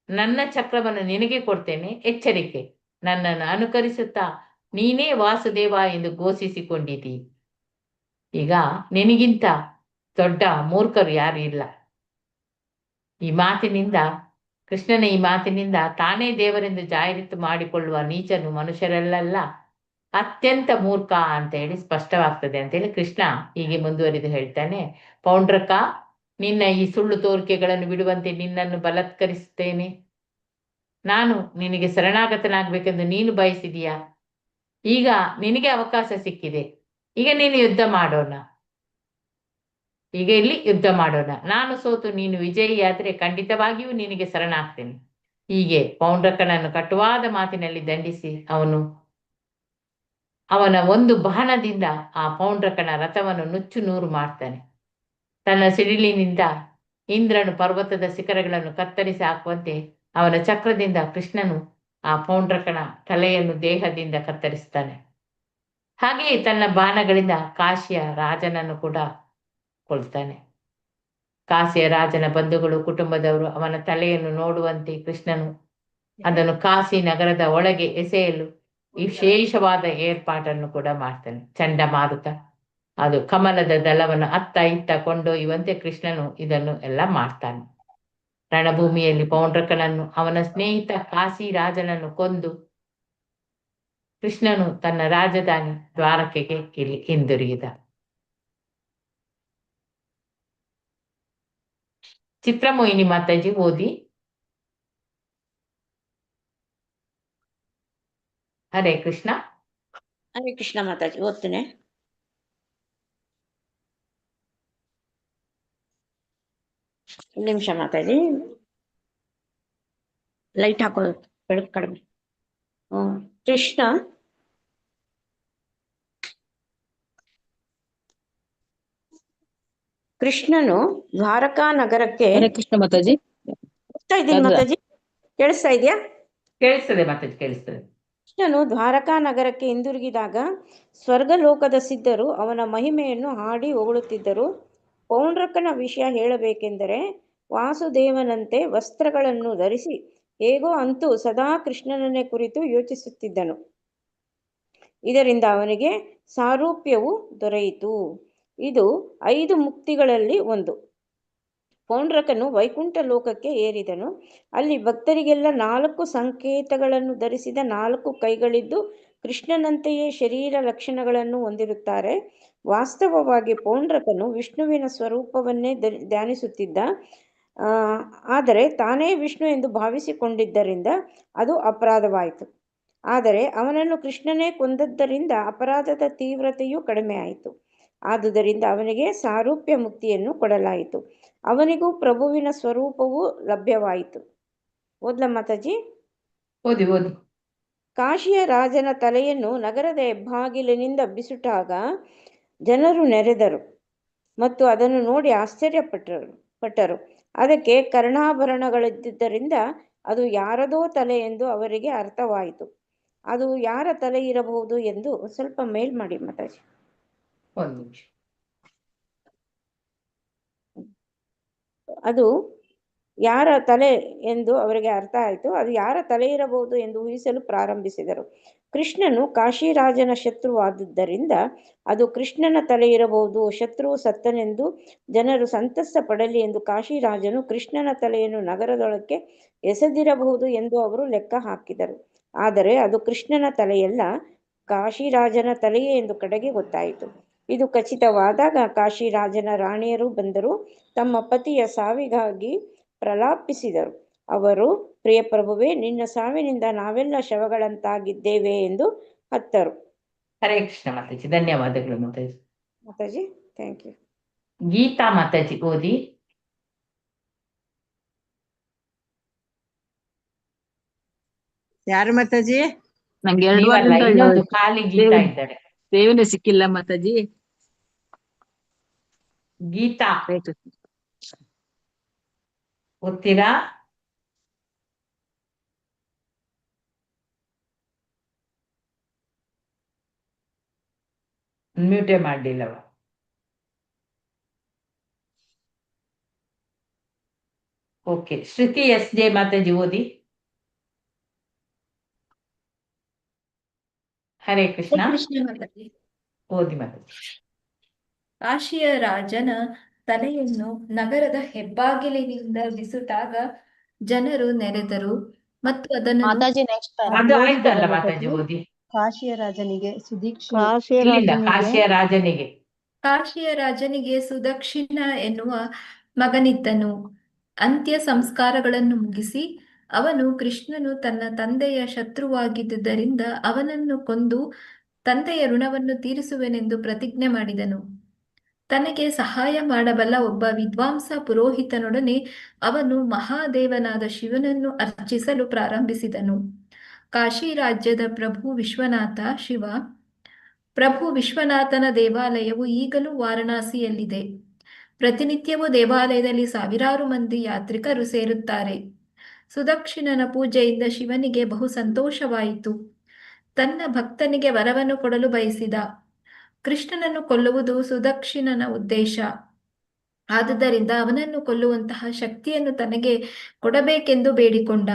ನನ್ನ ಚಕ್ರವನ್ನು ನಿನಗೆ ಕೊಡ್ತೇನೆ. ಎಚ್ಚರಿಕೆ, ನನ್ನನ್ನು ಅನುಕರಿಸುತ್ತಾ ನೀನೇ ವಾಸುದೇವ ಎಂದು ಘೋಷಿಸಿಕೊಂಡಿದ್ದೀ. ಈಗ ನಿನಗಿಂತ ದೊಡ್ಡ ಮೂರ್ಖರು ಯಾರು ಇಲ್ಲ. ಕೃಷ್ಣನ ಈ ಮಾತಿನಿಂದ ತಾನೇ ದೇವರೆಂದು ಜಾಹೀರಾತು ಮಾಡಿಕೊಳ್ಳುವ ನೀಚನು ಮನುಷ್ಯರಲ್ಲ, ಅತ್ಯಂತ ಮೂರ್ಖ ಅಂತ ಹೇಳಿ ಸ್ಪಷ್ಟವಾಗ್ತದೆ ಅಂತೇಳಿ ಕೃಷ್ಣ ಹೀಗೆ ಮುಂದುವರಿದು ಹೇಳ್ತಾನೆ, ಪೌಂಡ್ರಕ, ನಿನ್ನ ಈ ಸುಳ್ಳು ತೋರಿಕೆಗಳನ್ನು ಬಿಡುವಂತೆ ನಿನ್ನನ್ನು ಬಲತ್ಕರಿಸುತ್ತೇನೆ. ನಾನು ನಿನಗೆ ಶರಣಾಗತನಾಗಬೇಕೆಂದು ನೀನು ಬಯಸಿದೀಯಾ? ಈಗ ನಿನಗೆ ಅವಕಾಶ ಸಿಕ್ಕಿದೆ. ಈಗ ನೀನು ಯುದ್ಧ ಮಾಡೋಣ. ಇಲ್ಲಿ ಯುದ್ಧ ಮಾಡೋಣ. ನಾನು ಸೋತು ನೀನು ವಿಜಯಿಯಾದ್ರೆ ಖಂಡಿತವಾಗಿಯೂ ನಿನಗೆ ಶರಣಾಗ್ತೇನೆ. ಹೀಗೆ ಪೌಂಡ್ರಕನನ್ನು ಕಟುವಾದ ಮಾತಿನಲ್ಲಿ ದಂಡಿಸಿ ಅವನ ಒಂದು ಬಾಣದಿಂದ ಆ ಪೌಂಡ್ರಕನ ರಥವನ್ನು ನುಚ್ಚು ನೂರು ಮಾಡ್ತಾನೆ. ತನ್ನ ಸಿಡಿಲಿನಿಂದ ಇಂದ್ರನು ಪರ್ವತದ ಶಿಖರಗಳನ್ನು ಕತ್ತರಿಸಿ ಹಾಕುವಂತೆ ಅವನ ಚಕ್ರದಿಂದ ಕೃಷ್ಣನು ಆ ಪೌಂಡ್ರಕನ ತಲೆಯನ್ನು ದೇಹದಿಂದ ಕತ್ತರಿಸ್ತಾನೆ. ಹಾಗೆಯೇ ತನ್ನ ಬಾಣಗಳಿಂದ ಕಾಶಿಯ ರಾಜನನ್ನು ಕೂಡ ಕೊಲ್ತಾನೆ. ಕಾಶಿಯ ರಾಜನ ಬಂಧುಗಳು, ಕುಟುಂಬದವರು ಅವನ ತಲೆಯನ್ನು ನೋಡುವಂತೆ ಕೃಷ್ಣನು ಅದನ್ನು ಕಾಶಿ ನಗರದ ಒಳಗೆ ಎಸೆಯಲು ವಿಶೇಷವಾದ ಏರ್ಪಾಟನ್ನು ಕೂಡ ಮಾಡ್ತಾನೆ. ಚಂಡಮಾರುತ ಅದು ಕಮಲದ ದಳವನ್ನು ಅತ್ತ ಇತ್ತ ಕೊಂಡೊಯ್ಯುವಂತೆ ಕೃಷ್ಣನು ಇದನ್ನು ಎಲ್ಲ ಮಾಡ್ತಾನೆ. ರಣಭೂಮಿಯಲ್ಲಿ ಪೌಂಡ್ರಕನನ್ನು ಅವನ ಸ್ನೇಹಿತ ಕಾಶಿರಾಜನನ್ನು ಕೊಂದು ಕೃಷ್ಣನು ತನ್ನ ರಾಜಧಾನಿ ದ್ವಾರಕೆಗೆ ಇಲ್ಲಿ ಹಿಂದಿರುಗಿದ. ಚಿತ್ರಮೋಹಿನಿ ಮಾತಾಜಿ ಓದಿ. ಹರೇ ಕೃಷ್ಣ. ಹರೇ ಕೃಷ್ಣ ಮಾತಾಜಿ ಓದ್ತೇನೆ. ನಿಮಿಷ ಮಾತಾಜಿ, ಲೈಟ್ ಹಾಕೋದು ಬೆಳಕು ಕಡಿಮೆ. ಕೃಷ್ಣ ಕೃಷ್ಣನು ದ್ವಾರಕಾ ನಗರಕ್ಕೆ ಹರೇ ಕೃಷ್ಣ ಮಾತಾಜಿ. ಹೋಗ್ತಾ ಇದ್ದೀನಿ ಮಾತಾಜಿ, ಕೇಳಿಸ್ತಾ ಇದೆಯಾ? ಕೇಳಿಸ್ತದೆ ಮಾತಾಜಿ, ಕೇಳಿಸ್ತದೆ. ಕೃಷ್ಣನು ದ್ವಾರಕಾ ನಗರಕ್ಕೆ ಹಿಂದಿರುಗಿದಾಗ ಸ್ವರ್ಗಲೋಕದ ಸಿದ್ಧರು ಅವನ ಮಹಿಮೆಯನ್ನು ಹಾಡಿ ಹೊಗಳುತ್ತಿದ್ದರು. ಪೌಂಡ್ರಕನ ವಿಷಯ ಹೇಳಬೇಕೆಂದರೆ ವಾಸುದೇವನಂತೆ ವಸ್ತ್ರಗಳನ್ನು ಧರಿಸಿ ಹೇಗೋ ಅಂತೂ ಸದಾ ಕೃಷ್ಣನನ್ನೇ ಕುರಿತು ಯೋಚಿಸುತ್ತಿದ್ದನು. ಇದರಿಂದ ಅವನಿಗೆ ಸಾರೂಪ್ಯವು ದೊರೆಯಿತು. ಇದು 5 ಮುಕ್ತಿಗಳಲ್ಲಿ ಒಂದು. ಪೌಂಡ್ರಕನು ವೈಕುಂಠ ಲೋಕಕ್ಕೆ ಏರಿದನು. ಅಲ್ಲಿ ಭಕ್ತರಿಗೆಲ್ಲ 4 ಸಂಕೇತಗಳನ್ನು ಧರಿಸಿದ 4 ಕೈಗಳಿದ್ದು ಕೃಷ್ಣನಂತೆಯೇ ಶರೀರ ಲಕ್ಷಣಗಳನ್ನು ಹೊಂದಿರುತ್ತಾರೆ. ವಾಸ್ತವವಾಗಿ ಪೌಂಡ್ರಕನು ವಿಷ್ಣುವಿನ ಸ್ವರೂಪವನ್ನೇ ಧ್ಯಾನಿಸುತ್ತಿದ್ದ. ಆದರೆ ತಾನೇ ವಿಷ್ಣು ಎಂದು ಭಾವಿಸಿಕೊಂಡಿದ್ದರಿಂದ ಅದು ಅಪರಾಧವಾಯಿತು. ಆದರೆ ಅವನನ್ನು ಕೃಷ್ಣನೇ ಕೊಂದದ್ದರಿಂದ ಅಪರಾಧದ ತೀವ್ರತೆಯೂ ಕಡಿಮೆ ಆಯಿತು. ಆದುದರಿಂದ ಅವನಿಗೆ ಸಾರೂಪ್ಯ ಮುಕ್ತಿಯನ್ನು ಕೊಡಲಾಯಿತು. ಅವನಿಗೂ ಪ್ರಭುವಿನ ಸ್ವರೂಪವೂ ಲಭ್ಯವಾಯಿತು. ಓದ್ಲ ಮಾತಾಜಿ? ಓದಿ ಓದಿ. ಕಾಶಿಯ ರಾಜನ ತಲೆಯನ್ನು ನಗರದ ಹೆಬ್ಬಾಗಿಲಿನಿಂದ ಬಿಸುಟಾಗ ಜನರು ನೆರೆದರು ಮತ್ತು ಅದನ್ನು ನೋಡಿ ಆಶ್ಚರ್ಯಪಟ್ಟರು. ಅದಕ್ಕೆ ಕರ್ಣಾಭರಣಗಳಿದ್ದುದರಿಂದ ಅದು ಯಾರದೋ ತಲೆ ಎಂದು ಅವರಿಗೆ ಅರ್ಥವಾಯಿತು. ಅದು ಯಾರ ತಲೆ ಇರಬಹುದು ಎಂದು ಸ್ವಲ್ಪ ಮೇಲ್ ಮಾಡಿ ಮಾತಾಜಿ. ಒಂದು ನಿಮಿಷ. ಅದು ಯಾರ ತಲೆ ಎಂದು ಅವರಿಗೆ ಅರ್ಥ ಆಯಿತು. ಅದು ಯಾರ ತಲೆ ಇರಬಹುದು ಎಂದು ಊಹಿಸಲು ಪ್ರಾರಂಭಿಸಿದರು. ಕೃಷ್ಣನು ಕಾಶಿರಾಜನ ಶತ್ರುವಾದುದರಿಂದ ಅದು ಕೃಷ್ಣನ ತಲೆ ಇರಬಹುದು. ಶತ್ರುವು ಸತ್ತನೆಂದು ಜನರು ಸಂತಸ ಪಡಲಿ ಎಂದು ಕಾಶಿರಾಜನು ಕೃಷ್ಣನ ತಲೆಯನ್ನು ನಗರದೊಳಕ್ಕೆ ಎಸೆದಿರಬಹುದು ಎಂದು ಅವರು ಲೆಕ್ಕ ಹಾಕಿದರು. ಆದರೆ ಅದು ಕೃಷ್ಣನ ತಲೆಯಲ್ಲ, ಕಾಶಿರಾಜನ ತಲೆಯೇ ಎಂದು ಕಡೆಗೆ ಗೊತ್ತಾಯಿತು. ಇದು ಖಚಿತವಾದಾಗ ಕಾಶಿರಾಜನ ರಾಣಿಯರು ಬಂದರು. ತಮ್ಮ ಪತಿಯ ಸಾವಿಗಾಗಿ ಪ್ರಲಾಪಿಸಿದರು. ಅವರು, ಪ್ರಿಯ ಪ್ರಭುವೇ, ನಿನ್ನ ಸಾವಿನಿಂದ ನಾವೆಲ್ಲ ಶವಗಳಂತಾಗಿದ್ದೇವೆ ಎಂದು ಅತ್ತರು. ಹರೇ ಕೃಷ್ಣ ಮಾತಾಜಿ, ಧನ್ಯವಾದಗಳು ಮಾತಾಜಿ. Mataji thank you. ಗೀತಾ ಮಾತಾಜಿ ಓದಿ. ಯಾರು ಮಾತಾಜಿ? ನಂಗೆ 2 ನೀವಲ್ಲ, ವಾರದಿಂದ ಇನ್ನೊಂದು ಖಾಲಿ ಗೀತಾ ಇದ್ದಾರೆ. ಸೇವೆನೇ ಸಿಕ್ಕಿಲ್ಲ ಮಾತಾಜಿ. ಗೀತಾ ಹರೇ ಕೃಷ್ಣ. ಓದ್ತೀರಾ? ಮ್ಯೂಟೇ ಮಾಡಲಿಲ್ಲವ. ಓಕೆ, ಶ್ರುತಿ SJ ಮಾತಾಜಿ ಓದಿ. ಹರೇ ಕೃಷ್ಣ. ಓದಿ ಮಾತಾಜಿ. ಕಾಶಿಯ ರಾಜನ ತಲೆಯನ್ನು ನಗರದ ಹೆಬ್ಬಾಗಿಲಿನಿಂದ ಬಿಸುಟಾಗ ಜನರು ನೆರೆದರು ಮತ್ತು ಅದನ್ನು ಮಾತಾಜಿ ನೆಕ್ಸ್ಟ್ ಅದು ಆಯ್ತಲ್ಲ ಮಾತಾಜಿ, ಓದಿ. ಕಾಶಿಯ ರಾಜನಿಗೆ ಇಲ್ಲಿಂದ ಕಾಶಿಯ ರಾಜನಿಗೆ ಕಾಶಿಯ ರಾಜನಿಗೆ ಸುದಕ್ಷಿಣ ಎನ್ನುವ ಮಗನಿದ್ದನು. ಅಂತ್ಯ ಸಂಸ್ಕಾರಗಳನ್ನು ಮುಗಿಸಿ ಅವನು ಕೃಷ್ಣನು ತನ್ನ ತಂದೆಯ ಶತ್ರುವಾಗಿದ್ದುದರಿಂದ ಅವನನ್ನು ಕೊಂದು ತಂದೆಯ ಋಣವನ್ನು ತೀರಿಸುವೆನೆಂದು ಪ್ರತಿಜ್ಞೆ ಮಾಡಿದನು. ತನಗೆ ಸಹಾಯ ಮಾಡಬಲ್ಲ ಒಬ್ಬ ವಿದ್ವಾಂಸ ಪುರೋಹಿತನೊಡನೆ ಅವನು ಮಹಾದೇವನಾದ ಶಿವನನ್ನು ಅರ್ಚಿಸಲು ಪ್ರಾರಂಭಿಸಿದನು. ಕಾಶಿ ರಾಜ್ಯದ ಪ್ರಭು ವಿಶ್ವನಾಥನ ದೇವಾಲಯವು ಈಗಲೂ ವಾರಣಾಸಿಯಲ್ಲಿದೆ. ಪ್ರತಿನಿತ್ಯವೂ ದೇವಾಲಯದಲ್ಲಿ ಸಾವಿರಾರು ಮಂದಿ ಯಾತ್ರಿಕರು ಸೇರುತ್ತಾರೆ. ಸುದಕ್ಷಿಣನ ಪೂಜೆಯಿಂದ ಶಿವನಿಗೆ ಬಹು ಸಂತೋಷವಾಯಿತು. ತನ್ನ ಭಕ್ತನಿಗೆ ವರವನ್ನು ಕೊಡಲು ಬಯಸಿದ. ಕೃಷ್ಣನನ್ನು ಕೊಲ್ಲುವುದು ಸುದಕ್ಷಿಣನ ಉದ್ದೇಶ. ಆದುದರಿಂದ ಅವನನ್ನು ಕೊಲ್ಲುವಂತಹ ಶಕ್ತಿಯನ್ನು ತನಗೆ ಕೊಡಬೇಕೆಂದು ಬೇಡಿಕೊಂಡ.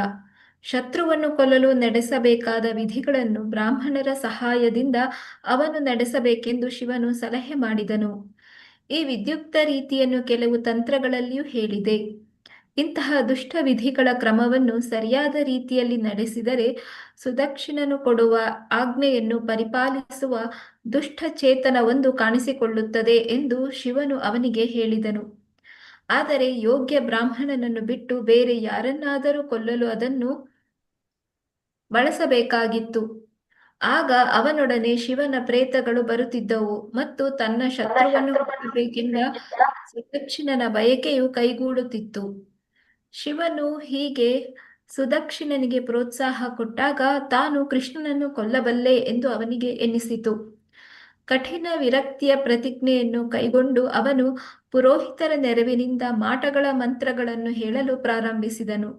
ಶತ್ರುವನ್ನು ಕೊಲ್ಲಲು ನಡೆಸಬೇಕಾದ ವಿಧಿಗಳನ್ನು ಬ್ರಾಹ್ಮಣರ ಸಹಾಯದಿಂದ ಅವನು ನಡೆಸಬೇಕೆಂದು ಶಿವನು ಸಲಹೆ ಮಾಡಿದನು. ಈ ವಿದ್ಯುಕ್ತ ರೀತಿಯನ್ನು ಕೆಲವು ತಂತ್ರಗಳಲ್ಲಿಯೂ ಹೇಳಿದೆ. ಇಂತಹ ದುಷ್ಟ ವಿಧಿಗಳ ಕ್ರಮವನ್ನು ಸರಿಯಾದ ರೀತಿಯಲ್ಲಿ ನಡೆಸಿದರೆ ಸುದಕ್ಷಿಣನು ಕೊಡುವ ಆಜ್ಞೆಯನ್ನು ಪರಿಪಾಲಿಸುವ ದುಷ್ಟ ಚೇತನವೊಂದು ಕಾಣಿಸಿಕೊಳ್ಳುತ್ತದೆ ಎಂದು ಶಿವನು ಅವನಿಗೆ ಹೇಳಿದನು. ಆದರೆ ಯೋಗ್ಯ ಬ್ರಾಹ್ಮಣನನ್ನು ಬಿಟ್ಟು ಬೇರೆ ಯಾರನ್ನಾದರೂ ಕೊಲ್ಲಲು ಅದನ್ನು ಬಳಸಬೇಕಾಗಿತ್ತು. ಆಗ ಅವನೊಡನೆ ಶಿವನ ಪ್ರೇತಗಳು ಬರುತ್ತಿದ್ದವು ಮತ್ತು ತನ್ನ ಶತ್ರುವನ್ನು ಕೊಲ್ಲಬೇಕೆಂಬ ಸುದಕ್ಷಿಣನ ಬಯಕೆಯು ಕೈಗೂಡುತ್ತಿತ್ತು. ಶಿವನು ಹೀಗೆ ಸುದಕ್ಷಿಣನಿಗೆ ಪ್ರೋತ್ಸಾಹ ಕೊಟ್ಟಾಗ ತಾನು ಕೃಷ್ಣನನ್ನು ಕೊಲ್ಲಬಲ್ಲೆ ಎಂದು ಅವನಿಗೆ ಎನ್ನಿಸಿತು. ಕಠಿಣ ವಿರಕ್ತಿಯ ಪ್ರತಿಜ್ಞೆಯನ್ನು ಕೈಗೊಂಡು ಅವನು ಪುರೋಹಿತರ ನೆರವಿನಿಂದ ಮಾಟಗಳ ಮಂತ್ರಗಳನ್ನು ಹೇಳಲು ಪ್ರಾರಂಭಿಸಿದನು.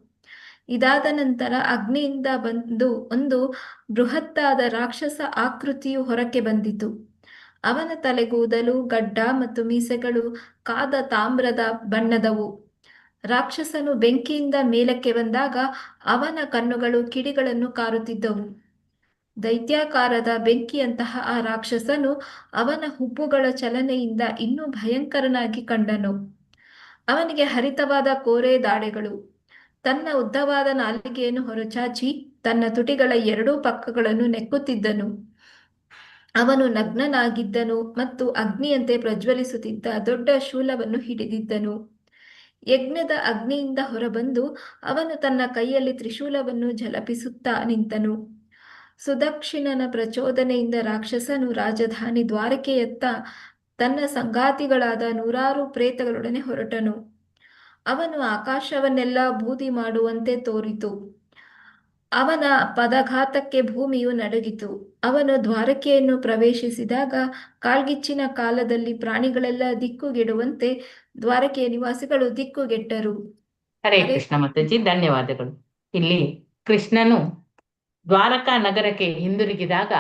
ಇದಾದ ನಂತರ ಅಗ್ನಿಯಿಂದ ಬಂದು ಒಂದು ಬೃಹತ್ತಾದ ರಾಕ್ಷಸ ಆಕೃತಿಯು ಹೊರಕ್ಕೆ ಬಂದಿತು. ಅವನ ತಲೆಗೂದಲು, ಗಡ್ಡ ಮತ್ತು ಮೀಸೆಗಳು ಕಾದ ತಾಮ್ರದ ಬಣ್ಣದವು. ರಾಕ್ಷಸನು ಬೆಂಕಿಯಿಂದ ಮೇಲಕ್ಕೆ ಬಂದಾಗ ಅವನ ಕಣ್ಣುಗಳು ಕಿಡಿಗಳನ್ನು ಕಾರುತ್ತಿದ್ದವು. ದೈತ್ಯಾಕಾರದ ಬೆಂಕಿಯಂತಹ ಆ ರಾಕ್ಷಸನು ಅವನ ಹುಬ್ಬುಗಳ ಚಲನೆಯಿಂದ ಇನ್ನೂ ಭಯಂಕರನಾಗಿ ಕಂಡನು. ಅವನಿಗೆ ಹರಿತವಾದ ಕೋರೆ ದಾಡೆಗಳು. ತನ್ನ ಉದ್ದವಾದ ನಾಲಿಗೆಯನ್ನು ಹೊರಚಾಚಿ ತನ್ನ ತುಟಿಗಳ ಎರಡೂ ಪಕ್ಕಗಳನ್ನು ನೆಕ್ಕುತ್ತಿದ್ದನು. ಅವನು ನಗ್ನನಾಗಿದ್ದನು ಮತ್ತು ಅಗ್ನಿಯಂತೆ ಪ್ರಜ್ವಲಿಸುತ್ತಿದ್ದ ದೊಡ್ಡ ಶೂಲವನ್ನು ಹಿಡಿದಿದ್ದನು. ಯಜ್ಞದ ಅಗ್ನಿಯಿಂದ ಹೊರಬಂದು ಅವನು ತನ್ನ ಕೈಯಲ್ಲಿ ತ್ರಿಶೂಲವನ್ನು ಝಳಪಿಸುತ್ತಾ ನಿಂತನು. ಸುದಕ್ಷಿಣನ ಪ್ರಚೋದನೆಯಿಂದ ರಾಕ್ಷಸನು ರಾಜಧಾನಿ ದ್ವಾರಕೆಯತ್ತ ತನ್ನ ಸಂಗಾತಿಗಳಾದ 100 ಪ್ರೇತಗಳೊಡನೆ ಹೊರಟನು. ಅವನು ಆಕಾಶವನ್ನೆಲ್ಲ ಬೂದಿ ಮಾಡುವಂತೆ ತೋರಿತು. ಅವನ ಪದಘಾತಕ್ಕೆ ಭೂಮಿಯು ನಡುಗಿತು. ಅವನು ದ್ವಾರಕೆಯನ್ನು ಪ್ರವೇಶಿಸಿದಾಗ ಕಾಳ್ಗಿಚ್ಚಿನ ಕಾಲದಲ್ಲಿ ಪ್ರಾಣಿಗಳೆಲ್ಲ ದಿಕ್ಕುಗೆಡುವಂತೆ ದ್ವಾರಕೆಯ ನಿವಾಸಿಗಳು ದಿಕ್ಕುಗೆಟ್ಟರು. ಹರೇ ಕೃಷ್ಣ ಮಾತಾಜಿ, ಧನ್ಯವಾದಗಳು. ಇಲ್ಲಿ ಕೃಷ್ಣನು ದ್ವಾರಕಾ ನಗರಕ್ಕೆ ಹಿಂದಿರುಗಿದಾಗ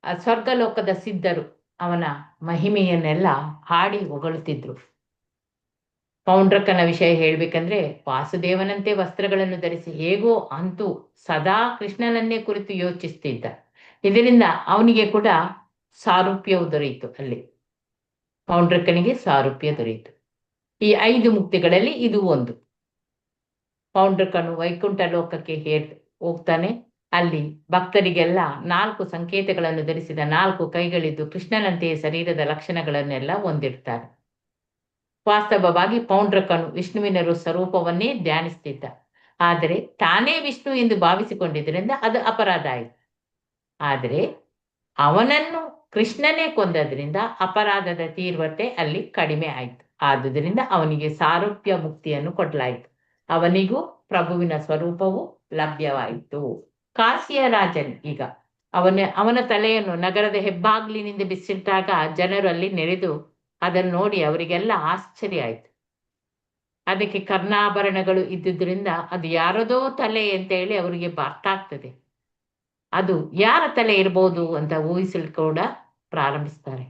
ಆ ಸ್ವರ್ಗಲೋಕದ ಸಿದ್ಧರು ಅವನ ಮಹಿಮೆಯನ್ನೆಲ್ಲ ಹಾಡಿ ಹೊಗಳುತ್ತಿದ್ರು. ಪೌಂಡ್ರಕನ ವಿಷಯ ಹೇಳ್ಬೇಕಂದ್ರೆ ವಾಸುದೇವನಂತೆ ವಸ್ತ್ರಗಳನ್ನು ಧರಿಸಿ ಹೇಗೋ ಅಂತೂ ಸದಾ ಕೃಷ್ಣನನ್ನೇ ಕುರಿತು ಯೋಚಿಸ್ತಿದ್ದ. ಇದರಿಂದ ಅವನಿಗೆ ಕೂಡ ಸಾರೂಪ್ಯವು ದೊರೆಯಿತು. ಅಲ್ಲಿ ಪೌಂಡ್ರಕನಿಗೆ ಸಾರೂಪ್ಯ ದೊರೆಯಿತು. ಈ 5 ಮುಕ್ತಿಗಳಲ್ಲಿ ಇದು ಒಂದು. ಪೌಂಡ್ರಕನು ವೈಕುಂಠ ಲೋಕಕ್ಕೆ ಹೋಗ್ತಾನೆ. ಅಲ್ಲಿ ಭಕ್ತರಿಗೆಲ್ಲ 4 ಸಂಕೇತಗಳನ್ನು ಧರಿಸಿದ 4 ಕೈಗಳಿದ್ದು ಕೃಷ್ಣನಂತೆಯೇ ಶರೀರದ ಲಕ್ಷಣಗಳನ್ನೆಲ್ಲ ಹೊಂದಿರ್ತಾರೆ. ವಾಸ್ತವವಾಗಿ ಪೌಂಡ್ರಕನು ವಿಷ್ಣುವಿನ ಸ್ವರೂಪವನ್ನೇ ಧ್ಯಾನಿಸ್ತಿದ್ದ. ಆದರೆ ತಾನೇ ವಿಷ್ಣು ಎಂದು ಭಾವಿಸಿಕೊಂಡಿದ್ದರಿಂದ ಅದು ಅಪರಾಧ ಆಯಿತು. ಆದರೆ ಅವನನ್ನು ಕೃಷ್ಣನೇ ಕೊಂದದ್ರಿಂದ ಅಪರಾಧದ ತೀವ್ರತೆ ಅಲ್ಲಿ ಕಡಿಮೆ ಆಯಿತು. ಆದುದರಿಂದ ಅವನಿಗೆ ಸಾರೂಪ್ಯ ಮುಕ್ತಿಯನ್ನು ಕೊಡಲಾಯಿತು. ಅವನಿಗೂ ಪ್ರಭುವಿನ ಸ್ವರೂಪವು ಲಭ್ಯವಾಯಿತು. ಕಾಶಿಯ ರಾಜನ್ ಈಗ ಅವನ ತಲೆಯನ್ನು ನಗರದ ಹೆಬ್ಬಾಗ್ಲಿನಿಂದ ಬಿಸಿಟ್ಟಾಗ ಜನರು ಅಲ್ಲಿ ನೆರೆದು ಅದನ್ನು ನೋಡಿ ಅವರಿಗೆಲ್ಲ ಆಶ್ಚರ್ಯ ಆಯಿತು. ಅದಕ್ಕೆ ಕರ್ಣಾಭರಣಗಳು ಇದ್ದುದರಿಂದ ಅದು ಯಾರದೋ ತಲೆ ಅಂತ ಹೇಳಿ ಅವರಿಗೆ ಅರ್ಥ ಆಗ್ತದೆ. ಅದು ಯಾರ ತಲೆ ಇರ್ಬೋದು ಅಂತ ಊಹಿಸಲು ಕೂಡ ಪ್ರಾರಂಭಿಸ್ತಾರೆ.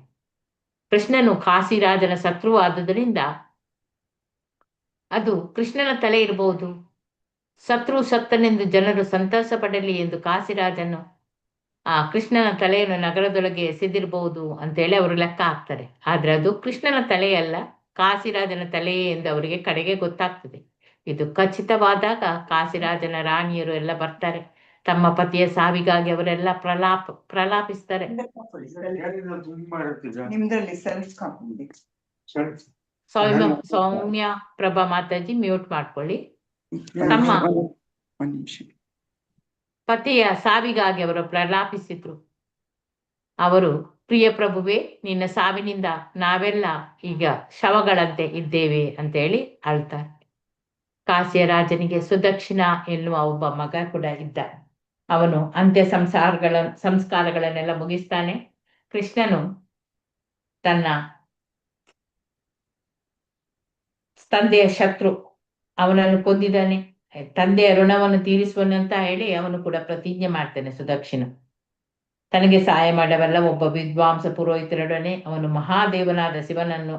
ಕೃಷ್ಣನು ಕಾಶಿರಾಜನ ಶತ್ರು ಆದುದರಿಂದ ಅದು ಕೃಷ್ಣನ ತಲೆ ಇರಬಹುದು. ಶತ್ರು ಸತ್ತನೆಂದು ಜನರು ಸಂತೋಷ ಪಡಲಿ ಎಂದು ಕಾಶಿರಾಜನು ಆ ಕೃಷ್ಣನ ತಲೆಯನ್ನು ನಗರದೊಳಗೆ ಎಸೆದಿರಬಹುದು ಅಂತೇಳಿ ಅವರು ಲೆಕ್ಕ ಹಾಕ್ತಾರೆ. ಆದ್ರೆ ಅದು ಕೃಷ್ಣನ ತಲೆಯಲ್ಲ, ಕಾಶಿರಾಜನ ತಲೆಯೇ ಎಂದು ಅವರಿಗೆ ಕಡೆಗೆ ಗೊತ್ತಾಗ್ತದೆ. ಇದು ಖಚಿತವಾದಾಗ ಕಾಶಿರಾಜನ ರಾಣಿಯರು ಎಲ್ಲ ಬರ್ತಾರೆ. ತಮ್ಮ ಪತಿಯ ಸಾವಿಗಾಗಿ ಅವರೆಲ್ಲ ಪ್ರಲಾಪಿಸ್ತಾರೆ. ಸೌಮ್ಯ ಪ್ರಭಾ ಮಾತಾಜಿ ಮ್ಯೂಟ್ ಮಾಡ್ಕೊಳ್ಳಿ. ತಮ್ಮ ಪತಿಯ ಸಾವಿಗಾಗಿ ಅವರು ಪ್ರಲಾಪಿಸಿದ್ರು. ಅವರು, ಪ್ರಿಯ ಪ್ರಭುವೇ, ನಿನ್ನ ಸಾವಿನಿಂದ ನಾವೆಲ್ಲ ಈಗ ಶವಗಳಂತೆ ಇದ್ದೇವೆ ಅಂತ ಹೇಳಿ ಅಳ್ತಾರೆ. ಕಾಶಿಯ ರಾಜನಿಗೆ ಸುದಕ್ಷಿಣ ಎನ್ನುವ ಒಬ್ಬ ಮಗ ಕೂಡ ಇದ್ದ. ಅವನು ಅಂತ್ಯ ಸಂಸ್ಕಾರಗಳನ್ನೆಲ್ಲ ಮುಗಿಸ್ತಾನೆ. ಕೃಷ್ಣನು ತನ್ನ ತಂದೆಯ ಶತ್ರು ಅವನನ್ನು ಕೊಂದಿದ್ದಾನೆ, ತಂದೆಯ ಋಣವನ್ನು ತೀರಿಸುವನಂತ ಹೇಳಿ ಅವನು ಕೂಡ ಪ್ರತಿಜ್ಞೆ ಮಾಡ್ತಾನೆ. ಸುದಕ್ಷಿಣ ತನಗೆ ಸಹಾಯ ಮಾಡವಲ್ಲ ಒಬ್ಬ ವಿದ್ವಾಂಸ ಪುರೋಹಿತರೊಡನೆ ಅವನು ಮಹಾದೇವನಾದ ಶಿವನನ್ನು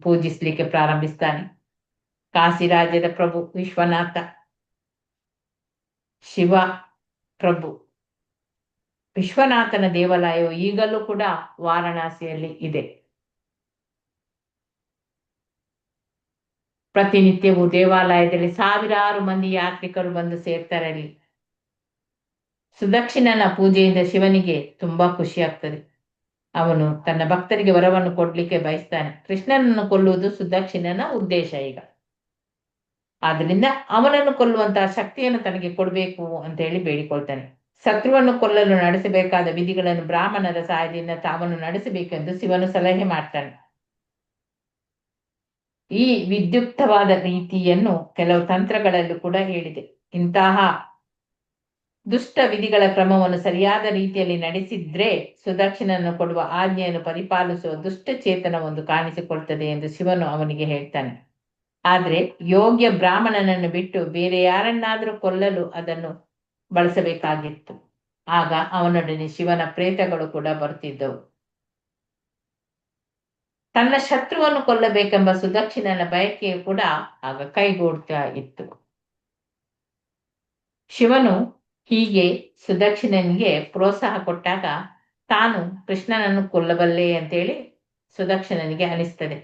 ಪೂಜಿಸ್ಲಿಕ್ಕೆ ಪ್ರಾರಂಭಿಸ್ತಾನೆ. ಕಾಶಿರಾಜ್ಯದ ಪ್ರಭು ವಿಶ್ವನಾಥ ಶಿವ ಪ್ರಭು ವಿಶ್ವನಾಥನ ದೇವಾಲಯವು ಈಗಲೂ ಕೂಡ ವಾರಣಾಸಿಯಲ್ಲಿ ಇದೆ. ಪ್ರತಿನಿತ್ಯವೂ ದೇವಾಲಯದಲ್ಲಿ ಸಾವಿರಾರು ಮಂದಿ ಯಾತ್ರಿಕರು ಬಂದು ಸೇರ್ತಾರೆ. ಅಲ್ಲಿ ಸುದಕ್ಷಿಣನ ಪೂಜೆಯಿಂದ ಶಿವನಿಗೆ ತುಂಬಾ ಖುಷಿ ಆಗ್ತದೆ. ಅವನು ತನ್ನ ಭಕ್ತರಿಗೆ ವರವನ್ನು ಕೊಡ್ಲಿಕ್ಕೆ ಬಯಸ್ತಾನೆ. ಕೃಷ್ಣನನ್ನು ಕೊಲ್ಲುವುದು ಸುದಕ್ಷಿಣನ ಉದ್ದೇಶ ಈಗ. ಆದ್ರಿಂದ ಅವನನ್ನು ಕೊಲ್ಲುವಂತಹ ಶಕ್ತಿಯನ್ನು ತನಗೆ ಕೊಡಬೇಕು ಅಂತ ಹೇಳಿ ಬೇಡಿಕೊಳ್ತಾನೆ. ಶತ್ರುವನ್ನು ಕೊಲ್ಲಲು ನಡೆಸಬೇಕಾದ ವಿಧಿಗಳನ್ನು ಬ್ರಾಹ್ಮಣರ ಸಹಾಯದಿಂದ ತಾವನ್ನು ನಡೆಸಬೇಕೆಂದು ಶಿವನು ಸಲಹೆ ಮಾಡ್ತಾನೆ. ಈ ವಿದ್ಯುಕ್ತವಾದ ರೀತಿಯನ್ನು ಕೆಲವು ತಂತ್ರಗಳಲ್ಲೂ ಕೂಡ ಹೇಳಿದೆ. ಇಂತಹ ದುಷ್ಟ ವಿಧಿಗಳ ಕ್ರಮವನ್ನು ಸರಿಯಾದ ರೀತಿಯಲ್ಲಿ ನಡೆಸಿದ್ರೆ ಸುದಕ್ಷಿಣನ್ನು ಕೊಡುವ ಆಜ್ಞೆಯನ್ನು ಪರಿಪಾಲಿಸುವ ದುಷ್ಟ ಚೇತನವೊಂದು ಕಾಣಿಸಿಕೊಳ್ತದೆ ಎಂದು ಶಿವನು ಅವನಿಗೆ ಹೇಳ್ತಾನೆ. ಆದ್ರೆ ಯೋಗ್ಯ ಬ್ರಾಹ್ಮಣನನ್ನು ಬಿಟ್ಟು ಬೇರೆ ಯಾರನ್ನಾದರೂ ಕೊಲ್ಲಲು ಅದನ್ನು ಬಳಸಬೇಕಾಗಿತ್ತು. ಆಗ ಅವನೊಡನೆ ಶಿವನ ಪ್ರೇತಗಳು ಕೂಡ ಬರುತ್ತಿದ್ದವು. ತನ್ನ ಶತ್ರುವನ್ನು ಕೊಲ್ಲಬೇಕೆಂಬ ಸುದಕ್ಷಿಣನ ಬಯಕೆಯು ಕೂಡ ಆಗ ಕೈಗೂಡ್ತಾ ಇತ್ತು. ಶಿವನು ಹೀಗೆ ಸುದಕ್ಷಿಣನಿಗೆ ಪ್ರೋತ್ಸಾಹ ಕೊಟ್ಟಾಗ ತಾನು ಕೃಷ್ಣನನ್ನು ಕೊಲ್ಲಬಲ್ಲೆ ಅಂತೇಳಿ ಸುದಕ್ಷಿಣನಿಗೆ ಅನಿಸ್ತದೆ.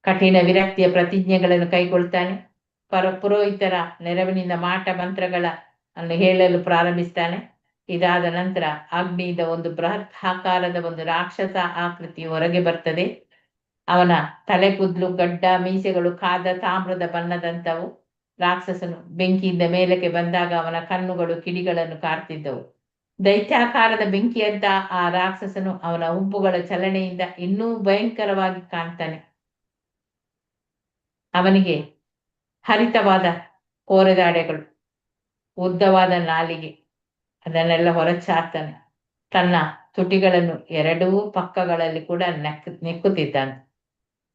ಕಠಿಣ ವಿರಕ್ತಿಯ ಪ್ರತಿಜ್ಞೆಗಳನ್ನು ಕೈಗೊಳ್ತಾನೆ. ಪುರೋಹಿತರ ನೆರವಿನಿಂದ ಮಾಟ ಮಂತ್ರಗಳನ್ನು ಹೇಳಲು ಪ್ರಾರಂಭಿಸ್ತಾನೆ. ಇದಾದ ನಂತರ ಅಗ್ನಿಯಿಂದ ಒಂದು ಬೃಹತ್ ಆಕಾರದ ಒಂದು ರಾಕ್ಷಸ ಆಕೃತಿ ಹೊರಗೆ ಬರ್ತದೆ. ಅವನ ತಲೆ ಕೂದಲು, ಗಡ್ಡ, ಮೀಸೆಗಳು ಕಾದ ತಾಮ್ರದ ಬಣ್ಣದಂತವು. ರಾಕ್ಷಸನು ಬೆಂಕಿಯಿಂದ ಮೇಲಕ್ಕೆ ಬಂದಾಗ ಅವನ ಕಣ್ಣುಗಳು ಕಿಡಿಗಳನ್ನು ಕಾರ್ತಿದ್ದವು. ದೈತ್ಯಾಕಾರದ ಬೆಂಕಿಯಂತ ಆ ರಾಕ್ಷಸನು ಅವನ ಹುಬ್ಬುಗಳ ಚಲನೆಯಿಂದ ಇನ್ನೂ ಭಯಂಕರವಾಗಿ ಕಾಣ್ತಾನೆ. ಅವನಿಗೆ ಹರಿತವಾದ ಕೋರೆದಾಡೆಗಳು, ಉದ್ದವಾದ ನಾಲಿಗೆ, ಅದನ್ನೆಲ್ಲ ಹೊರಚಾಡ್ತಾನೆ. ತನ್ನ ತುಟಿಗಳನ್ನು ಎರಡೂ ಪಕ್ಕಗಳಲ್ಲಿ ಕೂಡ ನೆಕ್ಕುತ್ತಿದ್ದಾನೆ.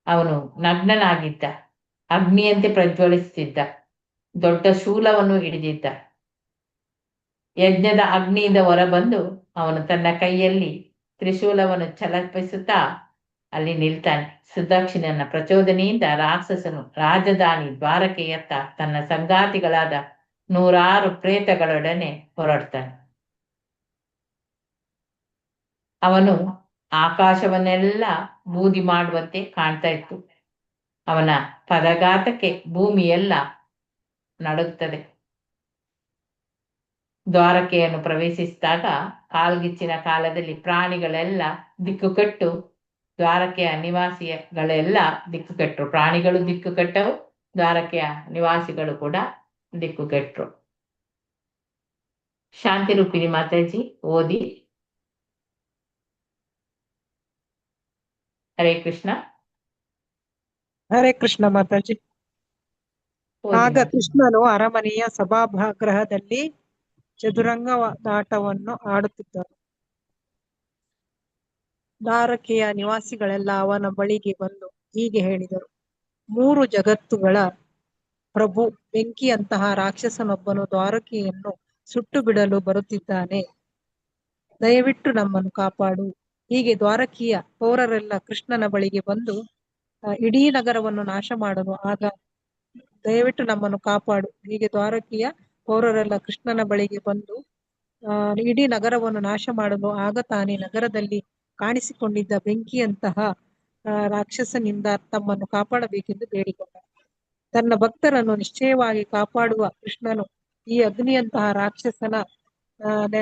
ಅವನು ನಗ್ನನಾಗಿದ್ದ, ಅಗ್ನಿಯಂತೆ ಪ್ರಜ್ವಲಿಸುತ್ತಿದ್ದ, ದೊಡ್ಡ ಶೂಲವನ್ನು ಹಿಡಿದಿದ್ದ. ಯಜ್ಞದ ಅಗ್ನಿಯಿಂದ ಹೊರಬಂದು ಅವನು ತನ್ನ ಕೈಯಲ್ಲಿ ತ್ರಿಶೂಲವನ್ನು ಚಲಿಸುತ್ತಾ ಅಲ್ಲಿ ನಿಲ್ತಾನೆ. ಸುದಕ್ಷಿಣನ ಪ್ರಚೋದನೆಯಿಂದ ರಾಕ್ಷಸನು ರಾಜಧಾನಿ ದ್ವಾರಕೆಯತ್ತ ತನ್ನ ಸಂಗಾತಿಗಳಾದ 100 ಪ್ರೇತಗಳೊಡನೆ ಹೊರಡ್ತಾನೆ. ಅವನು ಆಕಾಶವನ್ನೆಲ್ಲ ಬೂದಿ ಮಾಡುವಂತೆ ಕಾಣ್ತಾ ಇತ್ತು. ಅವನ ಪದಘಾತಕ್ಕೆ ಭೂಮಿಯೆಲ್ಲ ನಡುತ್ತದೆ. ದ್ವಾರಕೆಯನ್ನು ಪ್ರವೇಶಿಸಿದಾಗ ಕಾಲ್ಗಿಚ್ಚಿನ ಕಾಲದಲ್ಲಿ ಪ್ರಾಣಿಗಳೆಲ್ಲ ದಿಕ್ಕುಕೆಟ್ಟು ದ್ವಾರಕೆಯ ನಿವಾಸಿಗಳೆಲ್ಲ ದಿಕ್ಕುಕೆಟ್ಟರು. ಪ್ರಾಣಿಗಳು ದಿಕ್ಕುಕೆಟ್ಟವು, ದ್ವಾರಕೆಯ ನಿವಾಸಿಗಳು ಕೂಡ ದಿಕ್ಕುಕೆಟ್ಟರು. ಶಾಂತಿ ರೂಪಿಣಿ ಮಾತಾಜಿ ಓದಿ. ಹರೇ ಕೃಷ್ಣ. ಹರೇ ಕೃಷ್ಣ ಮಾತಾಜಿ. ಓದಿ ಆಗ ಮಾತಾಜಿ. ಕೃಷ್ಣನು ಅರಮನೆಯ ಸಭಾಗೃಹದಲ್ಲಿ ಚದುರಂಗದಾಟವನ್ನು ಆಡುತ್ತಿದ್ದನು. ದ್ವಾರಕೆಯ ನಿವಾಸಿಗಳೆಲ್ಲ ಅವನ ಬಳಿಗೆ ಬಂದು ಹೀಗೆ ಹೇಳಿದರು: 3 ಜಗತ್ತುಗಳ ಪ್ರಭು ಬೆಂಕಿಯಂತಹ ರಾಕ್ಷಸನೊಬ್ಬನು ದ್ವಾರಕೆಯನ್ನು ಸುಟ್ಟು ಬಿಡಲು ಬರುತ್ತಿದ್ದಾನೆ. ದಯವಿಟ್ಟು ನಮ್ಮನ್ನು ಕಾಪಾಡು. ಹೀಗೆ ದ್ವಾರಕೆಯ ಪೌರರೆಲ್ಲ ಕೃಷ್ಣನ ಬಳಿಗೆ ಬಂದು ಇಡೀ ನಗರವನ್ನು ನಾಶ ಮಾಡಲು, ಆಗ ದಯವಿಟ್ಟು ನಮ್ಮನ್ನು ಕಾಪಾಡು. ಹೀಗೆ ದ್ವಾರಕೆಯ ಪೌರರೆಲ್ಲ ಕೃಷ್ಣನ ಬಳಿಗೆ ಬಂದು ಇಡೀ ನಗರವನ್ನು ನಾಶ ಮಾಡಲು, ಆಗ ತಾನೇ ನಗರದಲ್ಲಿ ಕಾಣಿಸಿಕೊಂಡಿದ್ದ ಬೆಂಕಿಯಂತಹ ರಾಕ್ಷಸನಿಂದ ತಮ್ಮನ್ನು ಕಾಪಾಡಬೇಕೆಂದು ಬೇಡಿಕೊಂಡ. ತನ್ನ ಭಕ್ತರನ್ನು ನಿಶ್ಚಯವಾಗಿ ಕಾಪಾಡುವ ಕೃಷ್ಣನು ಈ ಅಗ್ನಿಯಂತಹ ರಾಕ್ಷಸನ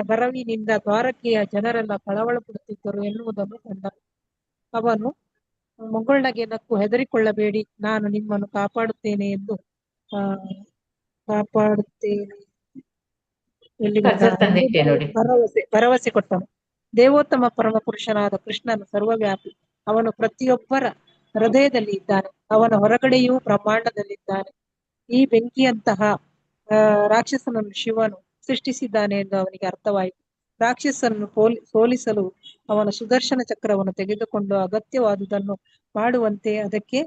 ಬರವಿನಿಂದ ದ್ವಾರಕೆಯ ಜನರೆಲ್ಲ ಕಳವಳ ಪಡುತ್ತಿದ್ದರು ಎನ್ನುವುದನ್ನು ಕಂಡನು. ಅವನು ಮುಗುಳ್ನಗೆ ನಕ್ಕು, ಹೆದರಿಕೊಳ್ಳಬೇಡಿ, ನಾನು ನಿಮ್ಮನ್ನು ಕಾಪಾಡುತ್ತೇನೆ ಎಂದು ಭರವಸೆ ಕೊಟ್ಟನು. ದೇವೋತ್ತಮ ಪರಮ ಪುರುಷನಾದ ಕೃಷ್ಣನು ಸರ್ವವ್ಯಾಪಿ. ಅವನು ಪ್ರತಿಯೊಬ್ಬರ ಹೃದಯದಲ್ಲಿ ಇದ್ದಾನೆ. ಅವನ ಹೊರಗಡೆಯೂ ಬ್ರಹ್ಮಾಂಡದಲ್ಲಿದ್ದಾನೆ. ಈ ಬೆಂಕಿಯಂತಹ ರಾಕ್ಷಸನನ್ನು ಶಿವನು ಸೃಷ್ಟಿಸಿದ್ದಾನೆ ಎಂದು ಅವನಿಗೆ ಅರ್ಥವಾಯಿತು. ರಾಕ್ಷಸನನ್ನು ಸೋಲಿಸಲು ಅವನ ಸುದರ್ಶನ ಚಕ್ರವನ್ನು ತೆಗೆದುಕೊಂಡು ಅಗತ್ಯವಾದುದನ್ನು ಮಾಡುವಂತೆ ಅದಕ್ಕೆ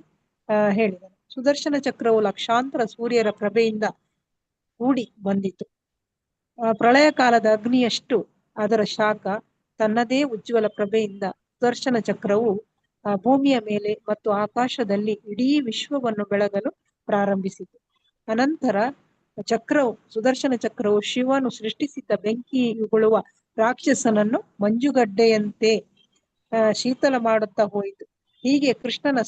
ಹೇಳಿದನು. ಸುದರ್ಶನ ಚಕ್ರವು ಲಕ್ಷಾಂತರ ಸೂರ್ಯರ ಪ್ರಭೆಯಿಂದ ಕೂಡಿ ಬಂದಿತು. ಪ್ರಳಯ ಕಾಲದ ಅಗ್ನಿಯಷ್ಟು ಅದರ ಶಾಖ. ತನ್ನದೇ ಉಜ್ವಲ ಪ್ರಭೆಯಿಂದ ಸುದರ್ಶನ ಚಕ್ರವು ಭೂಮಿಯ ಮೇಲೆ ಮತ್ತು ಆಕಾಶದಲ್ಲಿ ಇಡೀ ವಿಶ್ವವನ್ನು ಬೆಳಗಲು ಪ್ರಾರಂಭಿಸಿತು. ಅನಂತರ ಸುದರ್ಶನ ಚಕ್ರವು ಶಿವನು ಸೃಷ್ಟಿಸಿದ ಬೆಂಕಿಯುಗೊಳ್ಳುವ ರಾಕ್ಷಸನನ್ನು ಮಂಜುಗಡ್ಡೆಯಂತೆ ಶೀತಲ ಮಾಡುತ್ತಾ ಹೋಯಿತು. ಹೀಗೆ ಕೃಷ್ಣನ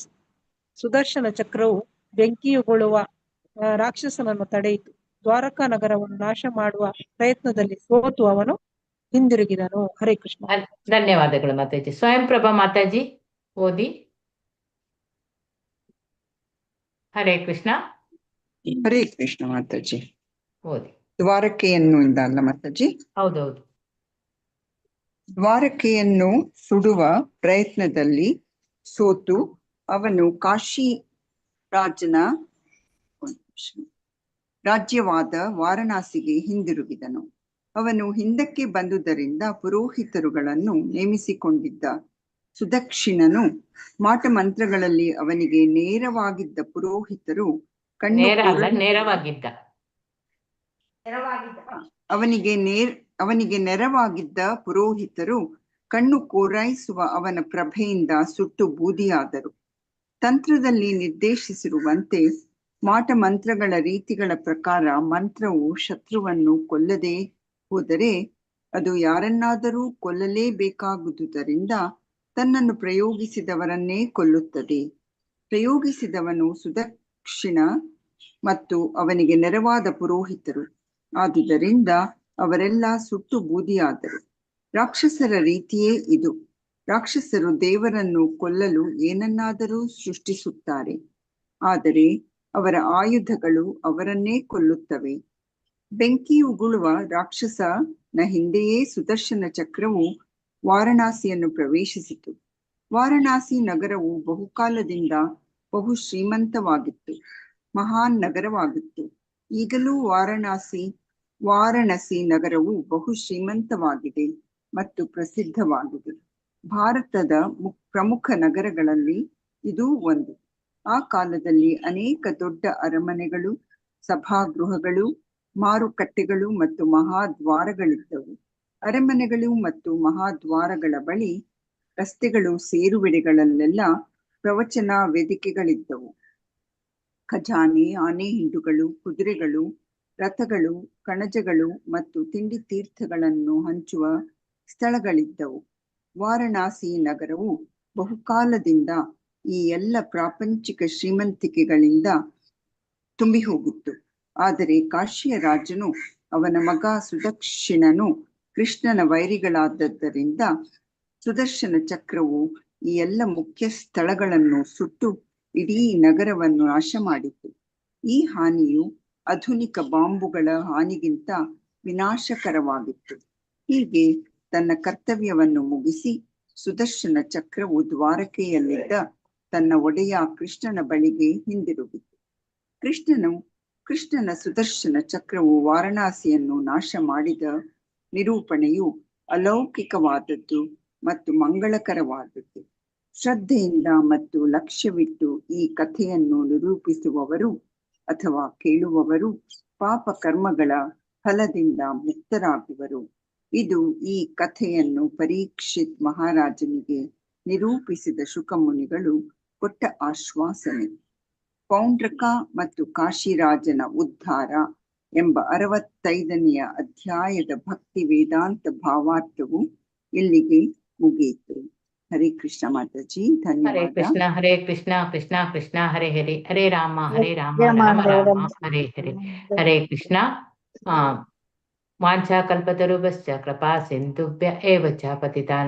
ಸುದರ್ಶನ ಚಕ್ರವು ಬೆಂಕಿಯುಗೊಳ್ಳುವ ರಾಕ್ಷಸನನ್ನು ತಡೆಯಿತು. ದ್ವಾರಕಾ ನಗರವನ್ನು ನಾಶ ಮಾಡುವ ಪ್ರಯತ್ನದಲ್ಲಿ ಸೋತು ಅವನು ಹಿಂದಿರುಗಿದನು. ಹರೇ ಕೃಷ್ಣ. ಧನ್ಯವಾದಗಳು ಮಾತಾಜಿ. ಸ್ವಯಂಪ್ರಭಾ ಮಾತಾಜಿ ಓದಿ. ಹರೇ ಕೃಷ್ಣ. ಹರೇ ಕೃಷ್ಣ ಮಾತಾಜಿ. ಓದಿ. ದ್ವಾರಕೆಯನ್ನು ಇಂದ ಅಲ್ಲ ಮಾತಾಜಿ? ಹೌದೌದು. ದ್ವಾರಕೆಯನ್ನು ಸುಡುವ ಪ್ರಯತ್ನದಲ್ಲಿ ಸೋತು ಅವನು ಕಾಶಿ ರಾಜ್ಯವಾದ ವಾರಣಾಸಿಗೆ ಹಿಂದಿರುಗಿದನು. ಅವನು ಹಿಂದಕ್ಕೆ ಬಂದುದರಿಂದ ಪುರೋಹಿತರುಗಳನ್ನು ನೇಮಿಸಿಕೊಂಡಿದ್ದ ಸುದಕ್ಷಿಣನು ಮಾಟಮಂತ್ರಗಳಲ್ಲಿ ಅವನಿಗೆ ನೇರವಾಗಿದ್ದ ಪುರೋಹಿತರು ಅವನಿಗೆ ನೆರವಾಗಿದ್ದ ಪುರೋಹಿತರು ಕಣ್ಣು ಕೋರೈಸುವ ಅವನ ಪ್ರಭೆಯಿಂದ ಸುಟ್ಟು ಬೂದಿಯಾದರು. ತಂತ್ರದಲ್ಲಿ ನಿರ್ದೇಶಿಸಿರುವಂತೆ ಮಾಟಮಂತ್ರಗಳ ರೀತಿಗಳ ಪ್ರಕಾರ ಮಂತ್ರವು ಶತ್ರುವನ್ನು ಕೊಲ್ಲದೆ ಹೋದರೆ ಅದು ಯಾರನ್ನಾದರೂ ಕೊಲ್ಲಲೇಬೇಕಾಗುವುದರಿಂದ ತನ್ನನ್ನು ಪ್ರಯೋಗಿಸಿದವರನ್ನೇ ಕೊಲ್ಲುತ್ತದೆ. ಪ್ರಯೋಗಿಸಿದವನು ಸುದಕ್ಷಿಣ ಮತ್ತು ಅವನಿಗೆ ನೆರವಾದ ಪುರೋಹಿತರು. ಆದುದರಿಂದ ಅವರೆಲ್ಲ ಸುಟ್ಟು ಬೂದಿಯಾದರು. ರಾಕ್ಷಸರ ರೀತಿಯೇ ಇದು. ರಾಕ್ಷಸರು ದೇವರನ್ನು ಕೊಲ್ಲಲು ಏನನ್ನಾದರೂ ಸೃಷ್ಟಿಸುತ್ತಾರೆ, ಆದರೆ ಅವರ ಆಯುಧಗಳು ಅವರನ್ನೇ ಕೊಲ್ಲುತ್ತವೆ. ಬೆಂಕಿ ಉಗುಳುವ ರಾಕ್ಷಸನ ಹಿಂದೆಯೇ ಸುದರ್ಶನ ಚಕ್ರವು ವಾರಣಾಸಿಯನ್ನು ಪ್ರವೇಶಿಸಿತು. ವಾರಣಾಸಿ ನಗರವು ಬಹುಕಾಲದಿಂದ ಬಹು ಶ್ರೀಮಂತವಾಗಿತ್ತು, ಮಹಾನ್ ನಗರವಾಗಿತ್ತು. ಈಗಲೂ ವಾರಣಾಸಿ ನಗರವು ಬಹು ಶ್ರೀಮಂತವಾಗಿದೆ ಮತ್ತು ಪ್ರಸಿದ್ಧವಾಗಿದೆ. ಭಾರತದ ಪ್ರಮುಖ ನಗರಗಳಲ್ಲಿ ಇದೂ ಒಂದು. ಆ ಕಾಲದಲ್ಲಿ ಅನೇಕ ದೊಡ್ಡ ಅರಮನೆಗಳು, ಸಭಾಗೃಹಗಳು, ಮಾರುಕಟ್ಟೆಗಳು ಮತ್ತು ಮಹಾದ್ವಾರಗಳಿದ್ದವು. ಅರಮನೆಗಳು ಮತ್ತು ಮಹಾದ್ವಾರಗಳ ಬಳಿ ರಸ್ತೆಗಳು ಸೇರುವೆಡೆಗಳಲ್ಲೆಲ್ಲ ಪ್ರವಚನ ವೇದಿಕೆಗಳಿದ್ದವು. ಖಜಾನೆ, ಆನೆ ಹಿಂಡುಗಳು, ಕುದುರೆಗಳು, ರಥಗಳು, ಕಣಜಗಳು ಮತ್ತು ತಿಂಡಿ ತೀರ್ಥಗಳನ್ನು ಹಂಚುವ ಸ್ಥಳಗಳಿದ್ದವು. ವಾರಣಾಸಿ ನಗರವು ಬಹುಕಾಲದಿಂದ ಈ ಎಲ್ಲ ಪ್ರಾಪಂಚಿಕ ಶ್ರೀಮಂತಿಕೆಗಳಿಂದ ತುಂಬಿ ಹೋಗಿತ್ತು. ಆದರೆ ಕಾಶಿಯ ರಾಜನು ಅವನ ಮಗ ಸುದಕ್ಷಿಣನು ಕೃಷ್ಣನ ವೈರಿಗಳಾದದ್ದರಿಂದ ಸುದರ್ಶನ ಚಕ್ರವು ಈ ಎಲ್ಲ ಮುಖ್ಯ ಸ್ಥಳಗಳನ್ನು ಸುಟ್ಟು ಇಡೀ ನಗರವನ್ನು ನಾಶ ಮಾಡಿತು. ಈ ಹಾನಿಯು ಆಧುನಿಕ ಬಾಂಬುಗಳ ಹಾನಿಗಿಂತ ವಿನಾಶಕರವಾಗಿತ್ತು. ಹೀಗೆ ತನ್ನ ಕರ್ತವ್ಯವನ್ನು ಮುಗಿಸಿ ಸುದರ್ಶನ ಚಕ್ರವು ದ್ವಾರಕೆಯಲ್ಲಿದ್ದ ತನ್ನ ಒಡೆಯ ಕೃಷ್ಣನ ಬಳಿಗೆ ಹಿಂದಿರುಗಿತು. ಕೃಷ್ಣನ ಸುದರ್ಶನ ಚಕ್ರವು ವಾರಣಾಸಿಯನ್ನು ನಾಶ ಮಾಡಿದ ನಿರೂಪಣೆಯು ಅಲೌಕಿಕವಾದದ್ದು ಮತ್ತು ಮಂಗಳಕರವಾದದ್ದು. ಶ್ರದ್ಧೆಯಿಂದ ಮತ್ತು ಲಕ್ಷ್ಯವಿಟ್ಟು ಈ ಕಥೆಯನ್ನು ನಿರೂಪಿಸುವವರು ಅಥವಾ ಕೇಳುವವರು ಪಾಪ ಕರ್ಮಗಳ ಫಲದಿಂದ ಮುಕ್ತರಾಗುವರು. ಇದು ಈ ಕಥೆಯನ್ನು ಪರೀಕ್ಷಿತ್ ಮಹಾರಾಜನಿಗೆ ನಿರೂಪಿಸಿದ ಶುಕಮುನಿಗಳು ಕೊಟ್ಟ ಆಶ್ವಾಸನೆ. ಪೌಂಡ್ರಕ ಮತ್ತು ಕಾಶಿರಾಜನ ಉದ್ಧಾರ ಎಂಬ 65ನೇ ಅಧ್ಯಾಯದ ಭಕ್ತಿ ವೇದಾಂತ ಭಾವಾರ್ಥವು ಇಲ್ಲಿಗೆ ಮುಗಿಯಿತು. ಹರೇ ಕೃಷ್ಣ ಮಾತಾಜಿ, ಧನ್ಯವಾದ. ಹರೇ ಕೃಷ್ಣ. ಹರೇ ಕೃಷ್ಣ ಕೃಷ್ಣ ಕೃಷ್ಣ ಹರೇ ಹರೇ, ಹರೇ ರಾಮ ರಾಮ ರಾಮ ಹರೇ ಹರೇ. ಹರೇ ಕೃಷ್ಣ. ವಾಂಛಾ ಕಲ್ಪತರುಭ್ಯಶ್ಚ ಕೃಪಾ ಸಿಂಧುಭ್ಯ ಏವ ಚ ಪತಿತಾನಾಂ